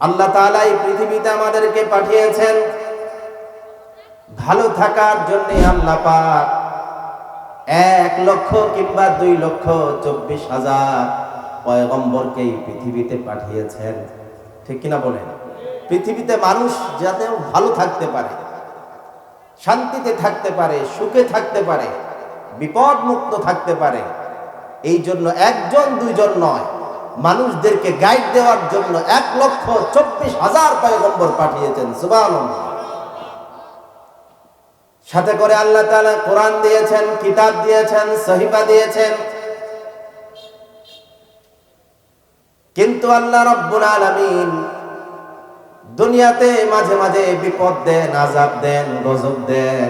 আল্লাহ তাআলা এই পৃথিবীতে আমাদেরকে পাঠিয়েছেন ভালো থাকার জন্য। আল্লাহ পাক 1,00,000 কিংবা 2,24,000 পয়গম্বরকে এই পৃথিবীতে পাঠিয়েছেন, ঠিক কিনা বলেন? পৃথিবীতে মানুষ যাতে ভালো থাকতে পারে, শান্তিতে থাকতে পারে, সুখে থাকতে পারে, বিপদ মুক্ত থাকতে পারে, এই জন্য একজন দুইজন নয়, মানুষদেরকে গাইড দেওয়ার জন্য 1,24,000 পয়গম্বর পাঠিয়েছেন। সুবহানাল্লাহ। সাথে করে আল্লাহ তাআলা কোরআন দিয়েছেন, কিতাব দিয়েছেন, সহিফা দিয়েছেন। কিন্তু আল্লাহ রাব্বুল আলামিন দুনিয়াতে মাঝে মাঝে বিপদ দেন, আযাব দেন, গজব দেন,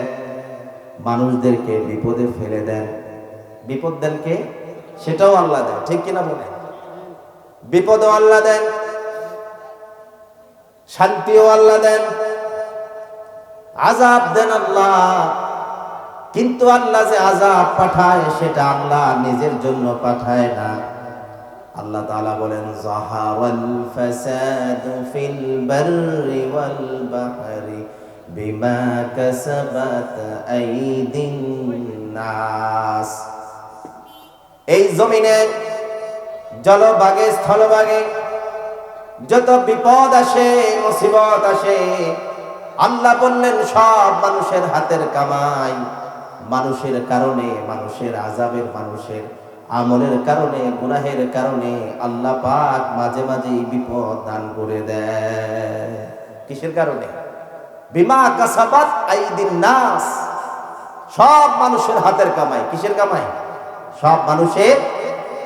মানুষদেরকে বিপদে ফেলে দেন। বিপদ দেন কে? সেটাও আল্লাহ দেন, ঠিক কিনা বলেন? বিপদও আল্লাহ দেন, শান্তিও আল্লাহ দেন, আযাব দেন আল্লাহ। কিন্তু আল্লাহ যে আযাব পাঠায় সেটা আল্লাহ নিজের জন্য পাঠায় না। আল্লাহ তাআলা বলেন, যাহারাল ফাসাদু ফিল বাররি ওয়াল বাহরি বিমা কাসাবাত আইদিন নাস। এই জমিনে জলভাগে স্থলভাগে যত বিপদ আসে, মুসিবত আসে, আল্লাহ বললেন সব মানুষের হাতের কামাই। মানুষের কারণে, মানুষের আযাবের, মানুষের আমলের কারণে, গুনাহের কারণে আল্লাহ পাক মাঝে মাঝে বিপদ দান করে দেয়। কিসের কারণে? বিমা কাসাবাত আইদিন নাস। সব মানুষের হাতের কামাই। কিসের কামাই? সব মানুষের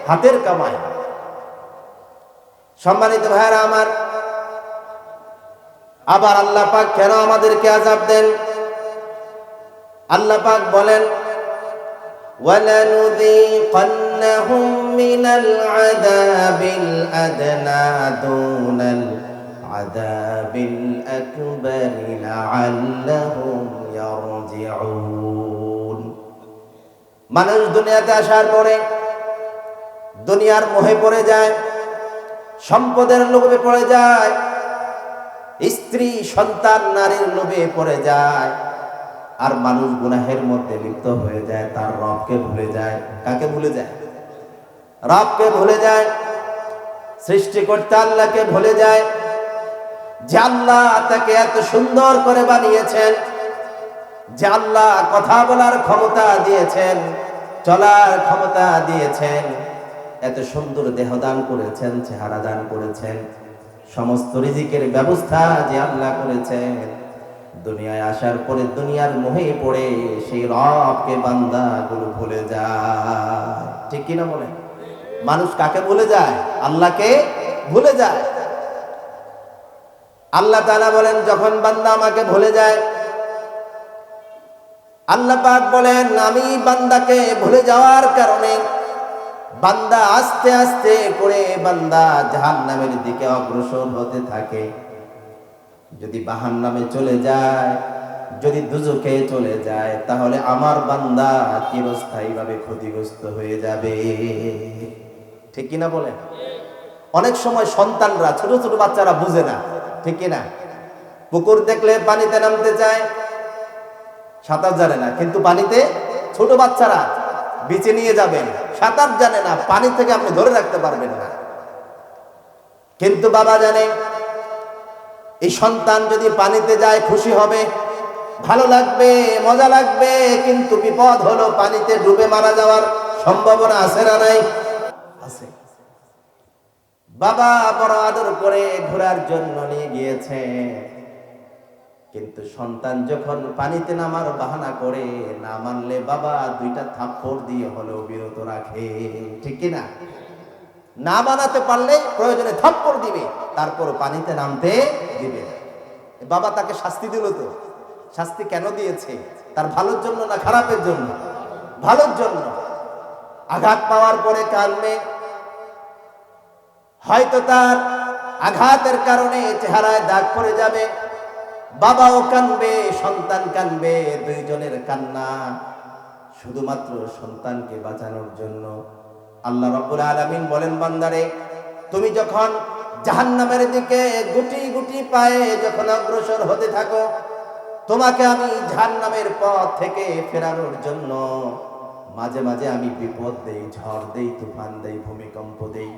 হাতের কামাই। সম্মানিত ভাইরা আমার, আবার আল্লাহ পাক কেন আমাদেরকে আযাব দেন? আল্লাহ পাক বলেন, وَلَنُذِيقَنَّهُم مِّنَ الْعَذَابِ الْأَدْنَىٰ دُونَ الْعَذَابِ الْأَكْبَرِ لَعَلَّهُمْ يَرْجِعُونَ। মানুষ দুনিয়াতে আসার পরে দুনিয়ার মোহে পড়ে যায়, সম্পদের লোভে পড়ে যায়, স্ত্রী সন্তান নারীর লোভে পড়ে যায়, আর মানুষ গুনাহের মধ্যে লিপ্ত হয়ে যায়, তার রবকে ভুলে যায়। কাকে ভুলে যায়? রবকে ভুলে যায়, সৃষ্টিকর্তা আল্লাহকে ভুলে যায়, যে আল্লাহ তাকে এত সুন্দর করে বানিয়েছেন, যে আল্লাহ কথা বলার ক্ষমতা দিয়েছেন, চলার ক্ষমতা দিয়েছেন, এত সুন্দর দেহ দান করেছেন, চেহারা দান করেছেন, সমস্ত রিজিকের ব্যবস্থা যে আল্লাহ করেছেন। দুনিয়ায় আসার পরে দুনিয়ার মোহে পড়ে সেই রবকে বান্দাগুলো ভুলে যায়, ঠিক কিনা বলে? মানুষ কাকে ভুলে যায়? আল্লাহকে ভুলে যায়। আল্লাহ তাআলা বলেন, যখন বান্দা আমাকে ভুলে যায়, আল্লাহ পাক বলেন আমি বান্দাকে ভুলে যাওয়ার কারণে বান্দা আস্তে আস্তে করে বান্দা জাহান্নামের দিকে অগ্রসর হতে থাকে। যদি জাহান্নামে চলে যায়, যদি দুজকে চলে যায়, তাহলে আমার বান্দা চিরস্থায়ীভাবে ক্ষতিগ্রস্ত হয়ে যাবে, ঠিক কিনা বলেন? অনেক সময় সন্তানরা, ছোট ছোট বাচ্চারা বুঝে না, ঠিক কিনা? পুকুর দেখলে পানিতে নামতে চায়, সাঁতার জানে না, কিন্তু পানিতে ছোট বাচ্চারা বিচে নিয়ে যাবেন, সাঁতার জানে না, পানি থেকে আপনি ধরে রাখতে পারবেন না। কিন্তু বাবা জানে এই সন্তান যদি পানিতে যায় খুশি হবে, ভালো লাগবে, মজা লাগবে, কিন্তু বিপদ হলো পানিতে ডুবে মারা যাওয়ার সম্ভাবনা আছে না নাই? আছে। বাবা বড় আদর করে ঘোরার জন্য নিয়ে গিয়েছে, কিন্তু সন্তান যখন পানিতে নামার বাহানা করে, না মানলে বাবা 2টা থাপ্পড় দিয়ে হলেও বিরত রাখে, ঠিক কিনা? না বানাতে পারলে প্রয়োজনে থাপ্পড় দিবে, তারপর পানিতে নামতে দিবে না। বাবা তাকে শাস্তি দিল, তো শাস্তি কেন দিয়েছে? তার ভালোর জন্য না খারাপের জন্য? ভালোর জন্য। আঘাত পাওয়ার পরে কাঁদবে, হয়তো তার আঘাতের কারণে চেহারায় দাগ পড়ে যাবে, বাবাও কাঁদবে, সন্তান কাঁদবে, দুইজনের কান্না শুধুমাত্র সন্তানকে বাঁচানোর জন্য। আল্লাহ রাব্বুল আলামিন বলেন, বান্দারে তুমি যখন জাহান্নামের দিকে গুটি গুটি পায়ে যখন অগ্রসর হতে থাকো, তোমাকে আমি জাহান্নামের পথ থেকে ফেরানোর জন্য মাঝে মাঝে আমি বিপদ দেই, ঝড় দেই, তুফান দেই, ভূমিকম্প দেই,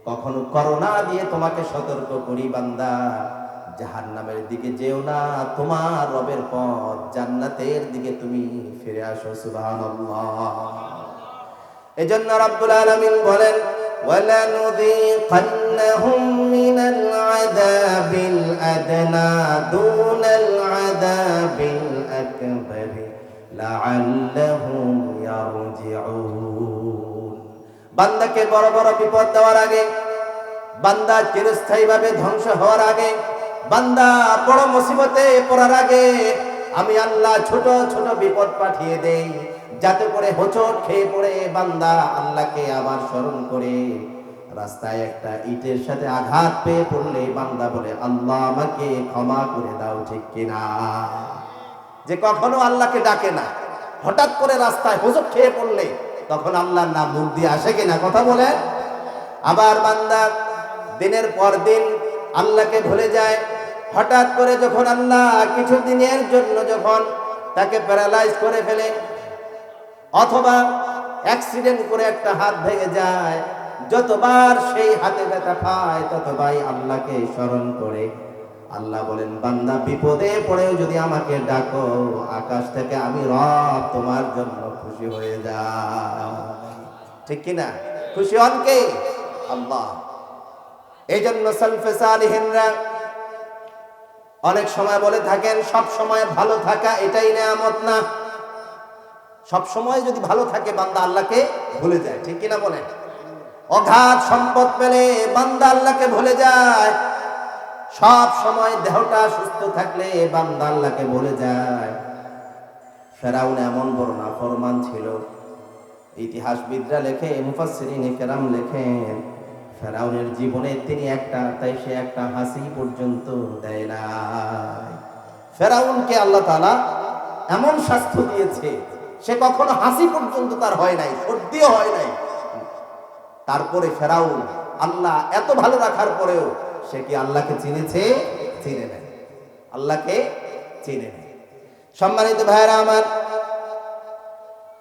কখনো করোনা দিয়ে তোমাকে সতর্ক করি, বান্দা জাহান্নামের দিকে যেও না, তোমার রবের পথ জান্নাতের দিকে তুমি ফিরে আসো। সুবহানাল্লাহ। এজন্য রব্বুল আলামিন বলেন, وَلَنُذِيقَنَّهُم مِّنَ الْعَذَابِ الْأَدْنَىٰ دُونَ الْعَذَابِ الْأَكْبَرِ لَعَلَّهُمْ يَرْجِعُونَ। বান্দাকে বড় বড় বিপদ দেওয়ার আগে, বান্দা চিরস্থায়ীভাবে ধ্বংস হওয়ার আগে, বান্দা বড় মুসিবতে পড়ার আগে আমি আল্লাহ ছোট ছোট বিপদ পাঠিয়ে দেই, যাতে করে হোঁচট খেয়ে পড়ে বান্দা আল্লাহকে আবার স্মরণ করে রাস্তায় একটা ইটের সাথে আঘাত পেয়ে পড়লে বান্দা বলে, আল্লাহ আমাকে ক্ষমা করে দাও। ঠিক কিনা? যে কখনো আল্লাহকে ডাকে না, হঠাৎ করে রাস্তায় হোঁচট খেয়ে পড়লে তখন আল্লাহর নাম মুখ দিয়ে আসে কিনা? কথা বলে। আবার বান্দা দিনের পর দিন আল্লাহকে ভুলে যায়, হঠাৎ করে যখন আল্লাহ কিছু দিনের জন্য যখন তাকে প্যারালাইজ করে ফেলে, অথবা অ্যাক্সিডেন্ট করে একটা হাত ভেঙে যায়, যতবার সেই হাতে ব্যথা পায় ততবার আল্লাহকে স্মরণ করে। আল্লাহ বলেন, বান্দা বিপদে পড়েও যদি আমাকে ডাকো, আকাশ থেকে আমি রব তোমার জন্য খুশি হয়ে যাই। ঠিক কিনা? খুশি হন কে? আল্লাহ। এই জন্য সালফে সালিহিনরা অনেক সময় বলে থাকেন, সব সময় ভালো থাকা এটাই নেয়ামত না। সব সময় যদি ভালো থাকে বান্দা আল্লাহকে ভুলে যায়। ঠিক কিনা বলেন? অগাধ সম্পদ পেলে বান্দা আল্লাহকে ভুলে যায়। সব সময় দেহটা সুস্থ থাকলে বান্দা আল্লাহকে ভুলে যায়। ফেরাউন এমন বড় নাফরমান ছিল, ইতিহাসবিদরা লেখে, মুফাসসিরিনে কেরাম লেখেন, ফেরাউনের জীবনে তিনি সে একটা হাসি পর্যন্ত দেয় না। ফেরাউনকে আল্লাহ তাআলা এমন শাস্তি দিয়েছে, সে কখনো হাসি পর্যন্ত তার হয় নাই, সর্দিও হয় নাই। তারপরে ফেরাউন আল্লাহ এত ভালো রাখার পরেও সে কি আল্লাহকে চিনেছে? চিনে নেয়। আল্লাহকে চিনে নেয়। সম্মানিত ভাইরা আমার,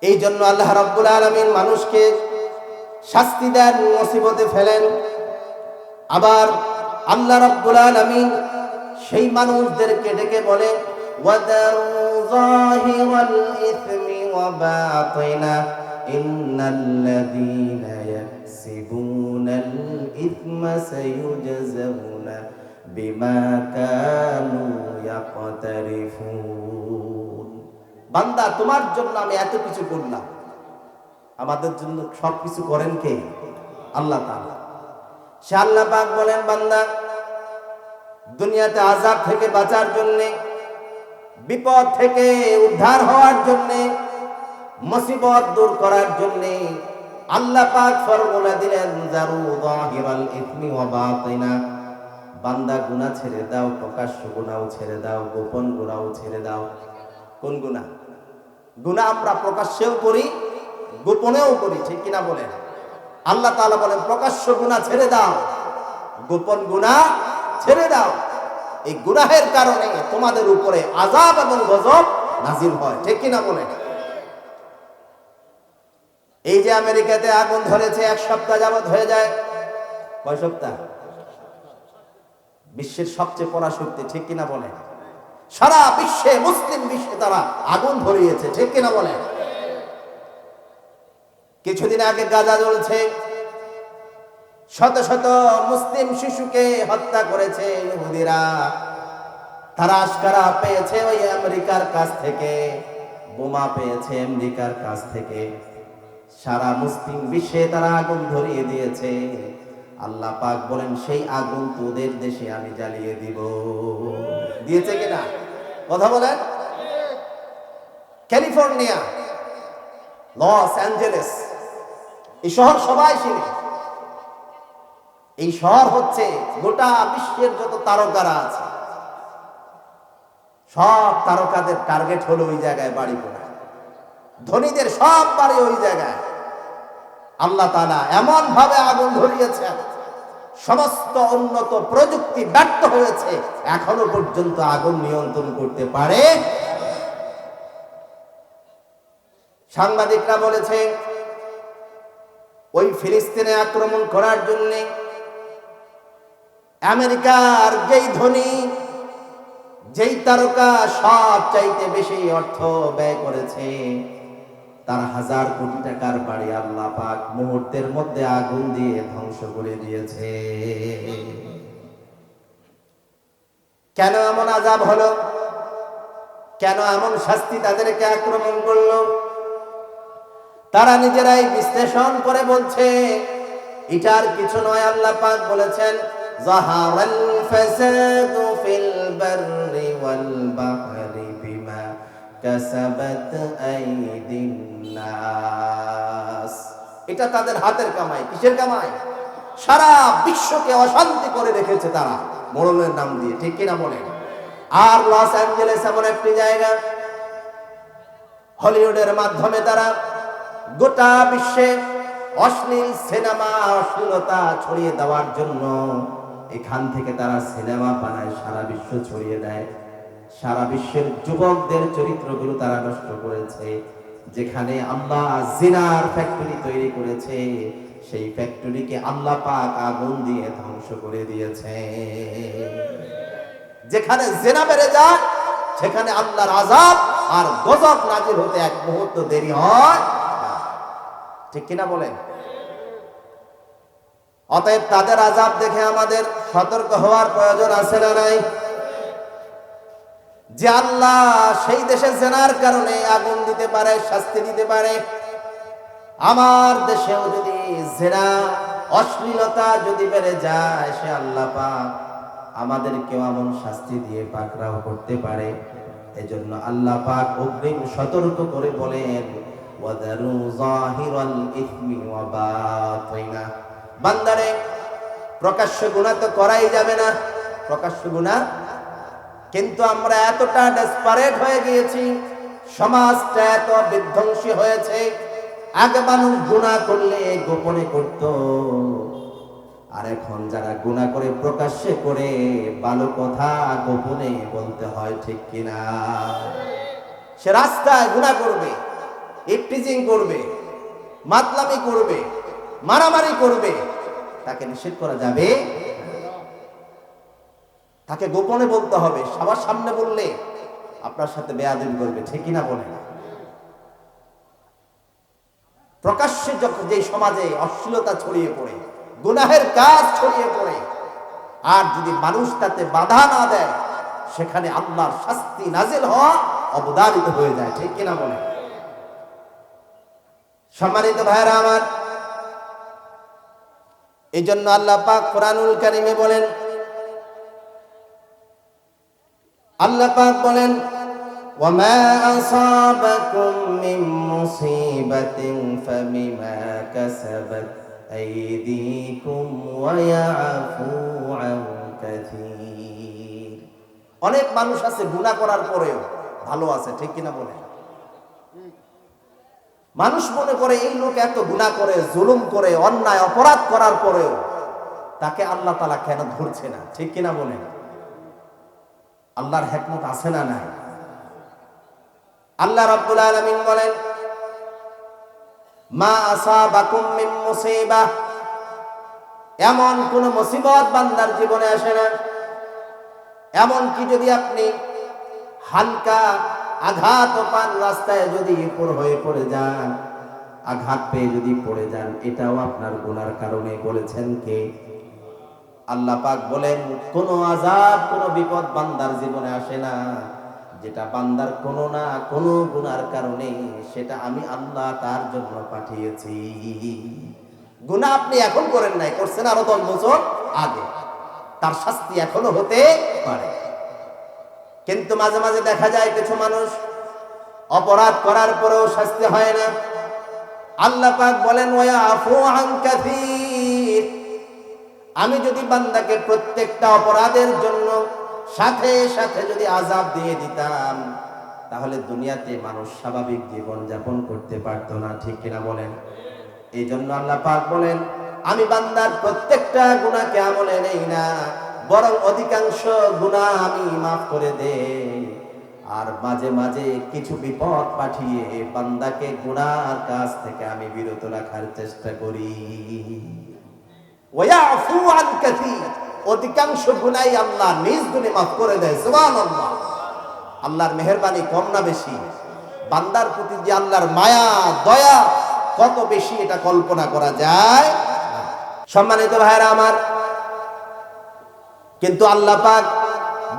এই জন্য আল্লাহ রাব্বুল আলামিন মানুষকে শাস্তি দেন, মুসিবতে ফেলেন। আবার আল্লাহ রাব্বুল আলামিন সেই মানুষদেরকে ডেকে বলে, ওয়াদারু যাহিরাল ইসমি ওয়া বাতিনা ইন্নাল্লাযীনা ইয়াকসিবুনাল ইসমা সায়ুজজাউনা বিমা কানু ইয়াকতারিফুন। বান্দা তোমার জন্য আমি এত কিছু করলাম, আমাদের জন্য সবকিছু করেন কে? আল্লাহ তাআলা। সে আল্লাহ পাক বলেন, বান্দা দুনিয়াতে আযাব থেকে বাঁচার জন্য, বিপদ থেকে উদ্ধার হওয়ার জন্য, মুসিবত দূর করার জন্য আল্লাহ পাক ফরমানা দিলেন, জারু যাহিরাল ইসমি ওয়া বাতিনা। বান্দা গুনাহ ছেড়ে দাও, প্রকাশ্য গুনাহও ছেড়ে দাও, গোপন গুনাহও ছেড়ে দাও। কোন গুনাহ? গুনাহ আমরা প্রকাশ্যেও করি, গোপনেও করি। ঠিক কিনা বলেন? আল্লাহ তাআলা বলেন, প্রকাশ্য গুনাহ ছেড়ে দাও, গোপন গুনাহ ছেড়ে দাও। এই গুনাহের কারণে তোমাদের উপরে আযাব এবং গজব নাযিল হয়। ঠিক কিনা বলেন? এই যে আমেরিকাতে আগুন ধরেছে, 1 সপ্তাহ যাবত হয়ে যায়। কয় সপ্তাহ? বিশ্বের সবচেয়ে পরাশক্তি। ঠিক কিনা বলেন? সারা বিশ্বে, মুসলিম বিশ্বে তারা আগুন ধরিয়েছে। ঠিক কিনা বলেন? কিছুদিন আগে গাজা জ্বলছে, শত শত মুসলিম শিশুকে হত্যা করেছে ইহুদিরা। তারা আশকারা পেয়েছে ওই আমেরিকার কাছ থেকে, বোমা পেয়েছে আমেরিকার কাছ থেকে। সারা মুসলিম বিশ্বে তারা আগুন ধরিয়ে দিয়েছে। আল্লাহ পাক বলেন, সেই আগুন তোদের দেশে আমি জ্বালিয়ে দিব। দিয়েছে কিনা? কথা বলেন। ক্যালিফোর্নিয়া, লস অ্যাঞ্জেলেস, এই শহর সবাই চিনে। এই শহর হচ্ছে গোটা বিশ্বের যত তারকারা আছে, সব তারকাদের টার্গেট হলো ওই জায়গায় বাড়ি করা। ধনীদের সব বাড়ি ওই জায়গায়। আল্লাহ তাআলা এমন ভাবে আগুন ধরিয়েছেন, সমস্ত উন্নত প্রযুক্তি ব্যর্থ হয়েছে, এখনো পর্যন্ত আগুন নিয়ন্ত্রণ করতে পারে। সাংবাদিকরা বলেছে ওই ফিলিস্তিনে আক্রমণ করার জন্য আমেরিকার যেই ধনী, যেই তারকা সব চাইতে বেশি অর্থ ব্যয় করেছে, তার 1000 কোটি টাকার বাড়ি আল্লাহ পাক মুহূর্তের মধ্যে আগুন দিয়ে ধ্বংস করে দিয়েছে। কেন এমন আযাব হলো? কেন এমন শাস্তি তাদেরকে আক্রমণ করলো? তারা নিজেরাই বিশ্লেষণ করে বলছে এটার কিছু নয়। আল্লাহ পাক বলেছেন যাহারাল ফাসাদু ফিল বাররি ওয়াল বাহরি বিমা কাসাবাত আইদিন নাস। এটা তাদের হাতের কামাই। কিসের কামাই? সারা বিশ্বকে অশান্তি করে রেখেছে তারা মরণের নাম দিয়ে, ঠিক কিনা বলেন? আর লস অ্যাঞ্জেলেস এমন একটি জায়গা, হলিউডের মাধ্যমে তারা গোটা বিশ্বে অশ্লীল সিনেমা, অশ্লীলতা ছড়িয়ে দেওয়ার জন্য এখান থেকে তারা সিনেমা বানায়, সারা বিশ্ব ছড়িয়ে দেয়। সারা বিশ্বের যুবকদের চরিত্রগুলো তারা নষ্ট করেছে। যেখানে আল্লাহ জিনার ফ্যাক্টরি তৈরি করেছে, সেই ফ্যাক্টরিকে আল্লাহ পাক আগুন দিয়ে ধ্বংস করে দিয়েছে। যেখানে জিনা বেড়ে যায়, সেখানে আল্লাহর আযাব আর গজব নাযিল হতে এক মুহূর্ত দেরি হয়, ঠিক কিনা বলেন? অতএব তাদের আযাব দেখে আমাদের সতর্ক হওয়ার প্রয়োজন আছে না নাই? যে আল্লাহ সেই দেশে জিনার কারণে আগুন দিতে পারে, শাস্তি দিতে পারে, আমার দেশেও যদি জিনা, অশ্লীলতা যদি বেড়ে যায়, সে আল্লাহ পাক আমাদেরকেও এমন শাস্তি দিয়ে পাকড়াও করতে পারে। এজন্য আল্লাহ পাক অগ্রিম সতর্ক করে বলেন ওয়াদারু যাহিরাল ইসমি ওয়া বাতিনা। বান্দারে, প্রকাশ্য গুনাহ তো করাই যাবে না, প্রকাশ্য গুনাহ। কিন্তু আমরা এতটা ডেসপারেট হয়ে গিয়েছি, সমাজটা এত বিধ্বংসী হয়েছে। আগে মানুষ গুনাহ করলে গোপনে করত, আর এখন যারা গুনাহ করে প্রকাশ্যে করে, ভালো কথা গোপনে বলতে হয়, ঠিক কিনা? সে রাস্তায় গুনাহ করবে, ইফটিজিং করবে, মাতলামি করবে, মারামারি করবে, তাকে নিষেধ করা যাবে? তাকে গোপনে বলতে হবে। সবার সামনে বললে আপনার সাথে বেয়াদবি করবে, ঠিক কিনা বলেন? প্রকাশ্যে যখন যে সমাজে অশ্লীলতা ছড়িয়ে পড়ে, গুনাহের কাজ ছড়িয়ে পড়ে, আর যদি মানুষ তাতে বাধা না দেয়, সেখানে আল্লাহর শাস্তি নাজিল হওয়া অবধারিত হয়ে যায়, ঠিক কিনা বলেন? সম্মানিত ভাইরা আমার, এই জন্য আল্লাহ পাক কোরআনুল কারীমে বলেন, আল্লাহ পাক বলেন ওয়ামা আসাবাকুম মিন মুসিবাতিন ফাবিমা কাসাবাত আইদিকুম ওয়া ইয়াফু আন কাসীর। অনেক মানুষ আছে গুনাহ করার পরেও ভালো আছে, ঠিক কিনা বলেন? মানুষ মনে করে এই লোক এত গুনাহ করে, জুলুম করে, অন্যায় অপরাধ করার পরেও তাকে আল্লাহ তাআলা কেন ধরছে না, ঠিক কিনা বলেন? আল্লাহর হিকমত আছে না নাই? আল্লাহ রাব্বুল আলামিন বলেন মা আসাবাকুম মিন মুসিবাহ, এমন কোন মুসিবত বান্দার জীবনে আসে না, এমন কি যদি আপনি হালকা আঘাত পান, রাস্তায় যদি উপর হয়ে পড়ে যান, আঘাত পেয়ে যদি পড়ে যান, এটাও আপনার গুনার কারণে। বলেছেন কে? আল্লাহ পাক বলেন কোন আযাব, কোন বিপদ বান্দার জীবনে আসে না যেটা বান্দার কোনো না কোনো গুনার কারণে, সেটা আমি আল্লাহ তার জন্য পাঠিয়েছি। গুনাহ আপনি এখন করেন নাই, করছেন আরো 10 বছর আগে, তার শাস্তি এখনো হতে পারে। কিন্তু মাঝে মাঝে দেখা যায় কিছু মানুষ অপরাধ করার পরেও শাস্তি হয় না। আল্লাহ পাক বলেন ওয়া আফু আন কাসীর, আমি যদি বান্দাকে প্রত্যেকটা অপরাধের জন্য সাথে সাথে যদি আযাব দিয়ে দিতাম, তাহলে দুনিয়াতে মানুষ স্বাভাবিক জীবন যাপন করতে পারতো না, ঠিক কিনা বলেন? এই জন্য আল্লাহ পাক বলেন আমি বান্দার প্রত্যেকটা গুনাহকে আমলে নেই না, বরং অধিকাংশ গুনাহ আমি মাফ করে দেই। আর মাঝে মাঝে কিছু বিপদ পাঠিয়ে বান্দাকে গুনার কাজ থেকে আমি বিরত রাখার চেষ্টা করি। ওয়ায়াফু আন কাসীর, অধিকাংশ গুনাহই আল্লাহ নিজ গুণে মাফ করে দেয়। সুবহানাল্লাহ। আল্লাহর মেহেরবানি কম না বেশি? বান্দার প্রতি যে আল্লাহর মায়া দয়া কত বেশি, এটা কল্পনা করা যায়। সম্মানিত ভাইরা আমার, কিন্তু আল্লাহ পাক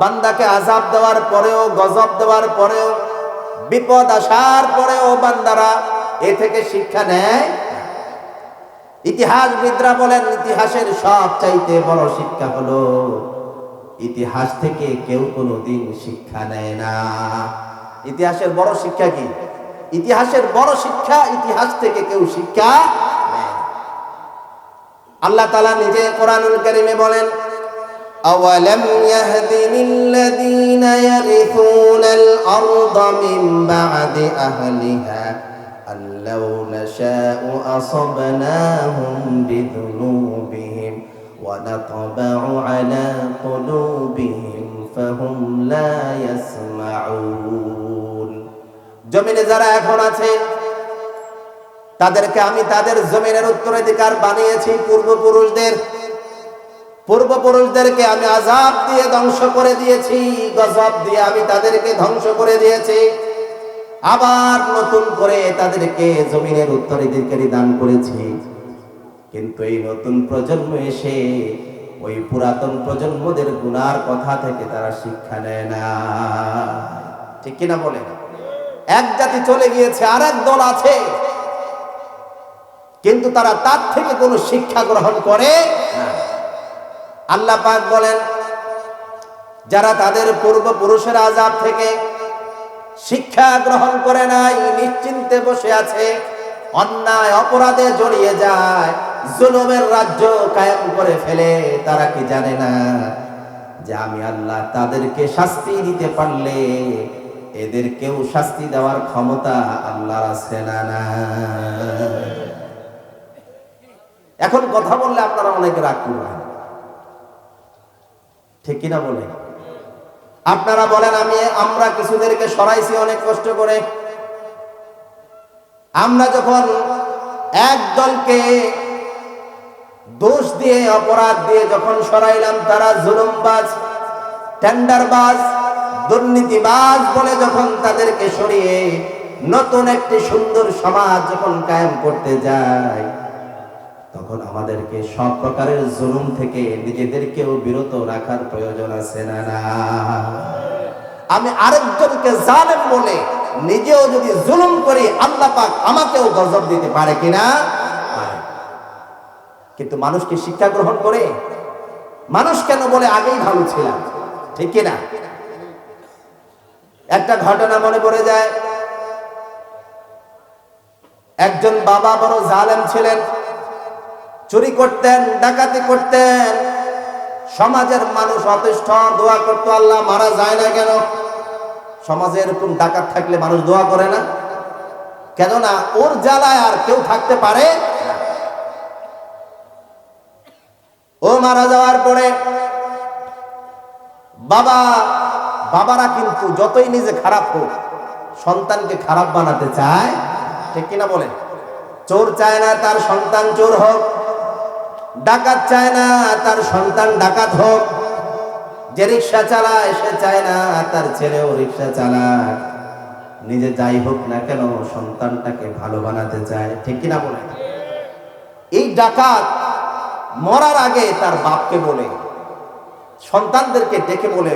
বান্দাকে আযাব দেওয়ার পরেও, গজব দেওয়ার পরেও, বিপদ আসার পরেও বান্দারা এ থেকে শিক্ষা নেয়। ইতিহাসবিদরা বলেন, ইতিহাসের সবচাইতে বড় শিক্ষা হলো ইতিহাস থেকে কেউ কোনোদিন শিক্ষা নেয় না। ইতিহাসের বড় শিক্ষা কি? ইতিহাসের বড় শিক্ষা, ইতিহাস থেকে কেউ শিক্ষা নেয়। আল্লাহ তাআলা নিজে কোরআনুল কারীমে বলেন, আওয়ালাম ইয়াহদি লিল্লাযীনা ইয়ারিসুনাল আরদা মিন বা'দি আহলিহা আল্লাউ নাশাউ আসাবনাহুম বিযুনুবিহিম ওয়া নাতবাউ আলা কুলুবিহিম ফাহুম লা ইয়াসমাউন। জমিনে যারা এখন আছে তাদেরকে আমি তাদের জমিনের উত্তরাধিকার বানিয়েছি। পূর্বপুরুষদেরকে আমি আযাব দিয়ে ধ্বংস করে দিয়েছি, গজব দিয়ে আমি তাদেরকে ধ্বংস করে দিয়েছি। আবার নতুন করে তাদেরকে জমিনের উত্তরাধিকারী দান করেছি। কিন্তু এই নতুন প্রজন্ম এসে ওই পুরাতন প্রজন্মদের গুনার কথা থেকে তারা শিক্ষা নেয় না। ঠিক কিনা বলে? এক জাতি চলে গিয়েছে, আর এক দল আছে, কিন্তু তারা তার থেকে কোনো শিক্ষা গ্রহণ করে না। আল্লাহ পাক বলেন, যারা তাদের পূর্বপুরুষের আযাব থেকে শিক্ষা গ্রহণ করে নাই, নিশ্চিন্তে বসে আছে, অন্যায় অপরাধে জড়িয়ে যায়, জুলুমের রাজ্য কায়েম করে ফেলে, তারা কি জানে না যে আমি আল্লাহ তাদেরকে শাস্তি দিতে পারলে এদেরকেও শাস্তি দেওয়ার ক্ষমতা আল্লাহর আছে না? এখন কথা বললে আপনারা অনেকে রাগ করবেন, ঠিক কিনা বলে? আপনারা বলেন, আমরা কিছুদেরকে সরাইছি অনেক কষ্ট করে। আমরা যখন এক দলকে দোষ দিয়ে, অপরাধ দিয়ে যখন সরাইলাম, তারা জুলুমবাজ, টেন্ডারবাজ, দুর্নীতিবাজ বলে যখন তাদেরকে সরিয়ে নতুন একটি সুন্দর সমাজ যখন কায়েম করতে যায়, তখন আমাদেরকে সব প্রকারের জুলুম থেকে নিজেদেরকেও বিরত রাখার প্রয়োজন আছে না? আমি আরেকজনকে জালেম বলে নিজেও যদি জুলুম করি, আল্লাহ পাক আমাকেও গজব দিতে পারে কিনা? কিন্তু মানুষ কি শিক্ষা গ্রহণ করে? মানুষ কেন বলে আগেই ভালো ছিলাম, ঠিক কিনা? একটা ঘটনা মনে পড়ে যায়। একজন বাবা বড় জালেম ছিলেন, চুরি করতেন, ডাকাতি করতেন। সমাজের মানুষ অতিষ্ঠ, দোয়া করতো, আল্লাহ মারা যায় না কেন? সমাজে এরকম ডাকাত থাকলে মানুষ দোয়া করে না? কেননা ওর জ্বালায় আর কেউ থাকতে পারে না। ও মারা যাওয়ার পরে বাবারা কিন্তু যতই নিজে খারাপ হোক, সন্তানকে খারাপ বানাতে চায়, ঠিক কিনা বলে? চোর চায় না তার সন্তান চোর হোক, ডাকাত চায় না তার সন্তান ডাকাত হোক, যে রিক্সা চালায় সে চায় না তার ছেলেও রিক্সা চালায়। নিজে যাই হোক না কেন, সন্তানটাকে ভালো বানাতে চায়, ঠিক কিনা বলে? এই ডাকাত মরার আগে তার বাপকে বলে, সন্তানদেরকে ডেকে বলে,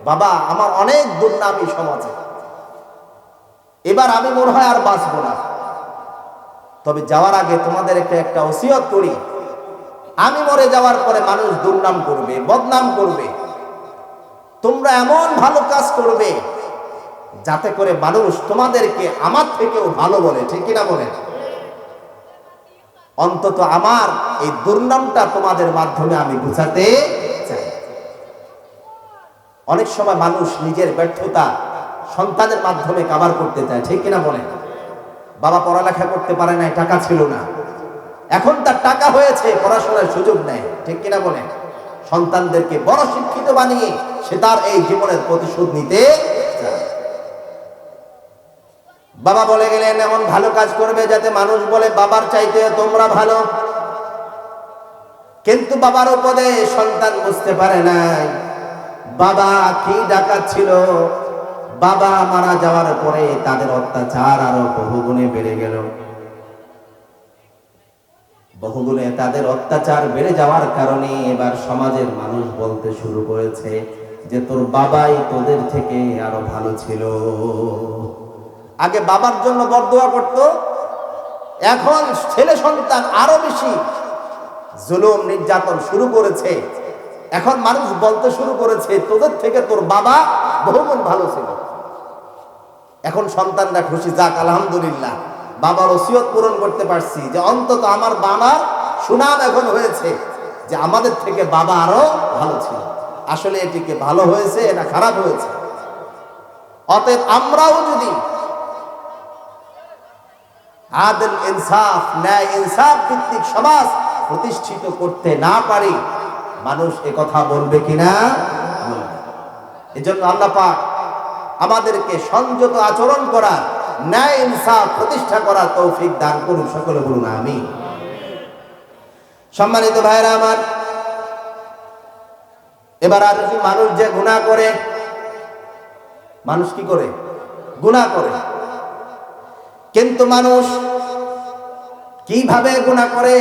বাবা, আমার অনেক দুর্নামি সমাজে, এবার আমি মনে হয় আর বাঁচবো না, তবে যাওয়ার আগে তোমাদেরকে একটা ওসিয়ত করি, আমি মরে যাওয়ার পরে মানুষ দুর্নাম করবে, বদনাম করবে, তোমরা এমন ভালো কাজ করবে যাতে করে মানুষ তোমাদেরকে আমার থেকেও ভালো বলে, ঠিক কিনা বলে? অন্তত আমার এই দুর্নামটা তোমাদের মাধ্যমে আমি বুঝাতে চাই। অনেক সময় মানুষ নিজের ব্যর্থতা সন্তানের মাধ্যমে কাভার করতে চায়, ঠিক কিনা বলে? বাবা পড়ালেখা করতে পারে না, টাকা ছিল না, এখন তার টাকা হয়েছে, পড়াশোনার সুযোগ নেয়, ঠিক কিনা বলেন? সন্তানদেরকে বড় শিক্ষিত বানিয়ে সে তার এই জীবনের প্রতিশোধ নিতে চায়। বাবা বলে গেলেন এমন ভালো কাজ করবে যাতে মানুষ বলে বাবার চাইতে তোমরা ভালো। কিন্তু বাবার উপদেশ সন্তান বুঝতে পারে নাই বাবা কি ডাকাত ছিল। বাবা মারা যাওয়ার পরে তাদের অত্যাচার আরো বহুগুণে বেড়ে গেল। বহুগুণে তাদের অত্যাচার বেড়ে যাওয়ার কারণে এবার সমাজের মানুষ বলতে শুরু করেছে যে তোর বাবাই তোদের থেকে আরো ভালো ছিল। আগে বাবার জন্য বদদোয়া করত, এখন ছেলে সন্তান আরো বেশি জুলুম নির্যাতন শুরু করেছে। এখন মানুষ বলতে শুরু করেছে তোদের থেকে তোর বাবা বহুগুণ ভালো ছিল। এখন সন্তানরা খুশি, যাক আলহামদুলিল্লাহ বাবার ওসিয়ত পূরণ করতে পারছি, যে অন্তত আমার বাবার সুনাম এখন হয়েছে যে আমাদের থেকে বাবা আরো ভালো ছিল। আসলে এটিকে ভালো হয়েছে না খারাপ হয়েছে? অতএব আমরাও যদি আদল ইনসাফ, ন্যায় ইনসাফ ভিত্তিক সমাজ প্রতিষ্ঠিত করতে না পারি, মানুষ কথা বলবে কিনা? এজন্য আল্লাহ পাক আমাদেরকে সংযত আচরণ করা, ন্যায় ইনসাফ প্রতিষ্ঠা করার তৌফিক দান করুন। সকলে বলুন আমিন। সম্মানিত ভাইরা আমার, এবার আর মানুষ যে গুনাহ করে, মানুষ কি করে? গুনাহ করে। কিন্তু মানুষ কিভাবে গুনাহ করে?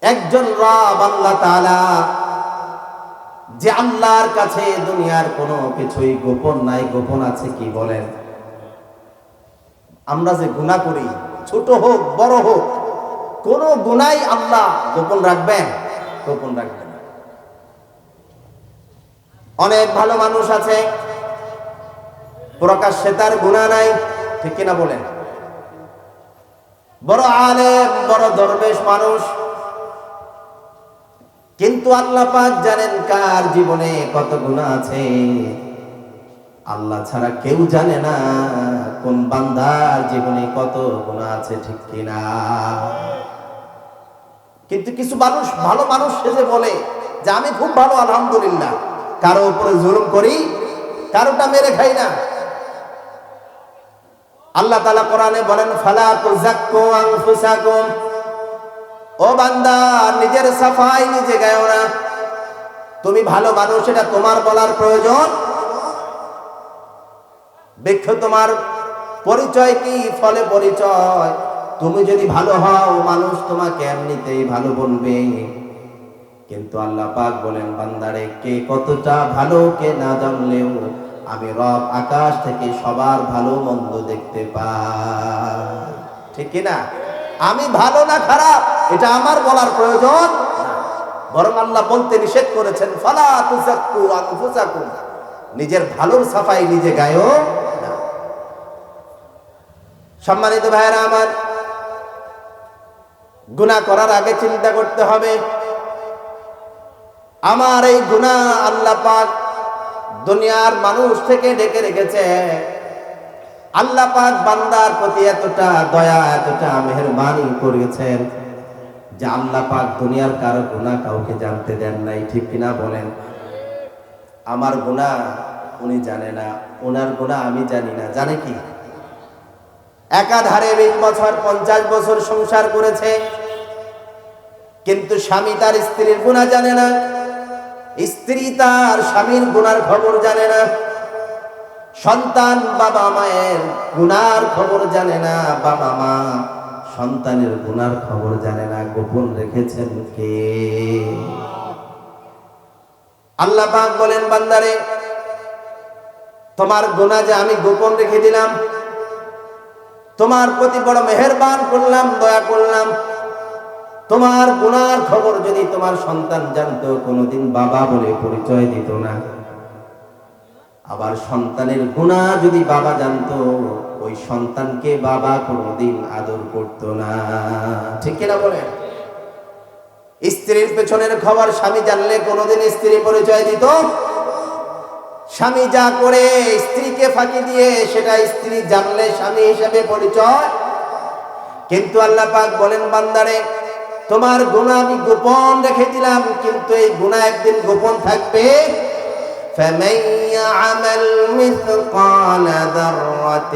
একজন রব আল্লাহ তাআলা, যে আল্লাহর কাছে দুনিয়ার কোনো কিছুই গোপন নাই। গোপন আছে কি বলেন? আমরা যে গুনাহ করি, ছোট হোক বড় হোক, কোন গুনাই আল্লাহ গোপন রাখবেন? গোপন রাখবেন না। অনেক ভালো মানুষ আছে প্রকাশ্যে তার গুনাহ নাই, ঠিক কিনা বলেন? বড় আলেম, বড় দরবেশ মানুষ, কিন্তু আল্লাহ পাক জানেন কার জীবনে কত গুনাহ আছে। আল্লাহ ছাড়া কেউ জানে না কোন বান্দার জীবনে কত গুনাহ আছে, ঠিক কিনা? কিন্তু কিছু মানুষ ভালো মানুষ সেজে বলে যে আমি খুব ভালো আলহামদুলিল্লাহ, কারো উপরে জুলুম করি, কারোটা মেরে খাই না। আল্লাহ তাআলা কোরআনে বলেন ফালা তুযাক্কু আনফুসাকুম, ও বান্দা নিজের সাফাই নিজে গায়ো না। তুমি ভালো মানুষ এটা তোমার বলার প্রয়োজন? বৃক্ষ তোমার পরিচয় কি? ফলে পরিচয়। তুমি যদি ভালো হও মানুষ তোমাকে এমনিতেই ভালো বলবে। কিন্তু আল্লাহ পাক বলেন বান্দারে কে কতটা ভালো কে না জানলেও আমি রব আকাশ থেকে সবার ভালো মন্দ দেখতে পাই, ঠিক কিনা? আমি ভালো না খারাপ এটা আমার বলার প্রয়োজন না, বরং আল্লাহ বলতে নিষেধ করেছেন ফালা তুযাক্কু আনফুসাকুম, নিজের ভালোর সাফাই নিজে গায়ো না। সম্মানিত ভাইরা আমার, গুনাহ করার আগে চিন্তা করতে হবে আমার এই গুনাহ আল্লাহ পাক দুনিয়ার মানুষ থেকে ঢেকে রেখেছে। আল্লাহ পাক বান্দার প্রতি এতটা দয়া, এতটা মেহেরবানি করেছেন যে আল্লাহ পাক দুনিয়ার কারো গুনাহ কাউকে জানতে দেন নাই, ঠিক কিনা বলেন? আমার গুনাহ উনি জানে না, ওনার গুনাহ আমি জানি না। জানে কি? একাধারে 20 বছর 50 বছর সংসার করেছে, কিন্তু স্বামী তার স্ত্রীর গুনাহ জানে না, স্ত্রী তার স্বামীর গুনার খবর জানে না, সন্তান বাবা মায়ের গুনার খবর জানে না, বাবা মা সন্তানের গুনার খবর জানে না। গোপন রেখেছেন কে? আল্লাহ পাক বলেন বান্দারে তোমার গুনাহ যে আমি গোপন রেখে দিলাম, তোমার প্রতি বড় মেহেরবান করলাম, দয়া করলাম। তোমার গুনার খবর যদি তোমার সন্তান জানতো কোনোদিন বাবা বলে পরিচয় দিত না। আবার সন্তানের গুনাহ যদি বাবা জানতো ওই সন্তানকে বাবা কোনোদিন আদর করতো না, ঠিক কিনা বলেন? স্ত্রীর পেছনের খবর স্বামী জানলে কোনোদিন স্ত্রী পরিচয় দিত? স্বামী যা করে স্ত্রীকে ফাঁকি দিয়ে সেটা স্ত্রী জানলে স্বামী হিসেবে পরিচয়। কিন্তু আল্লাহ পাক বলেন বান্দারে তোমার গুনাহ আমি গোপন রেখে দিলাম, কিন্তু এই গুনাহ একদিন গোপন থাকবে। فمن يعمل مثقال ذرة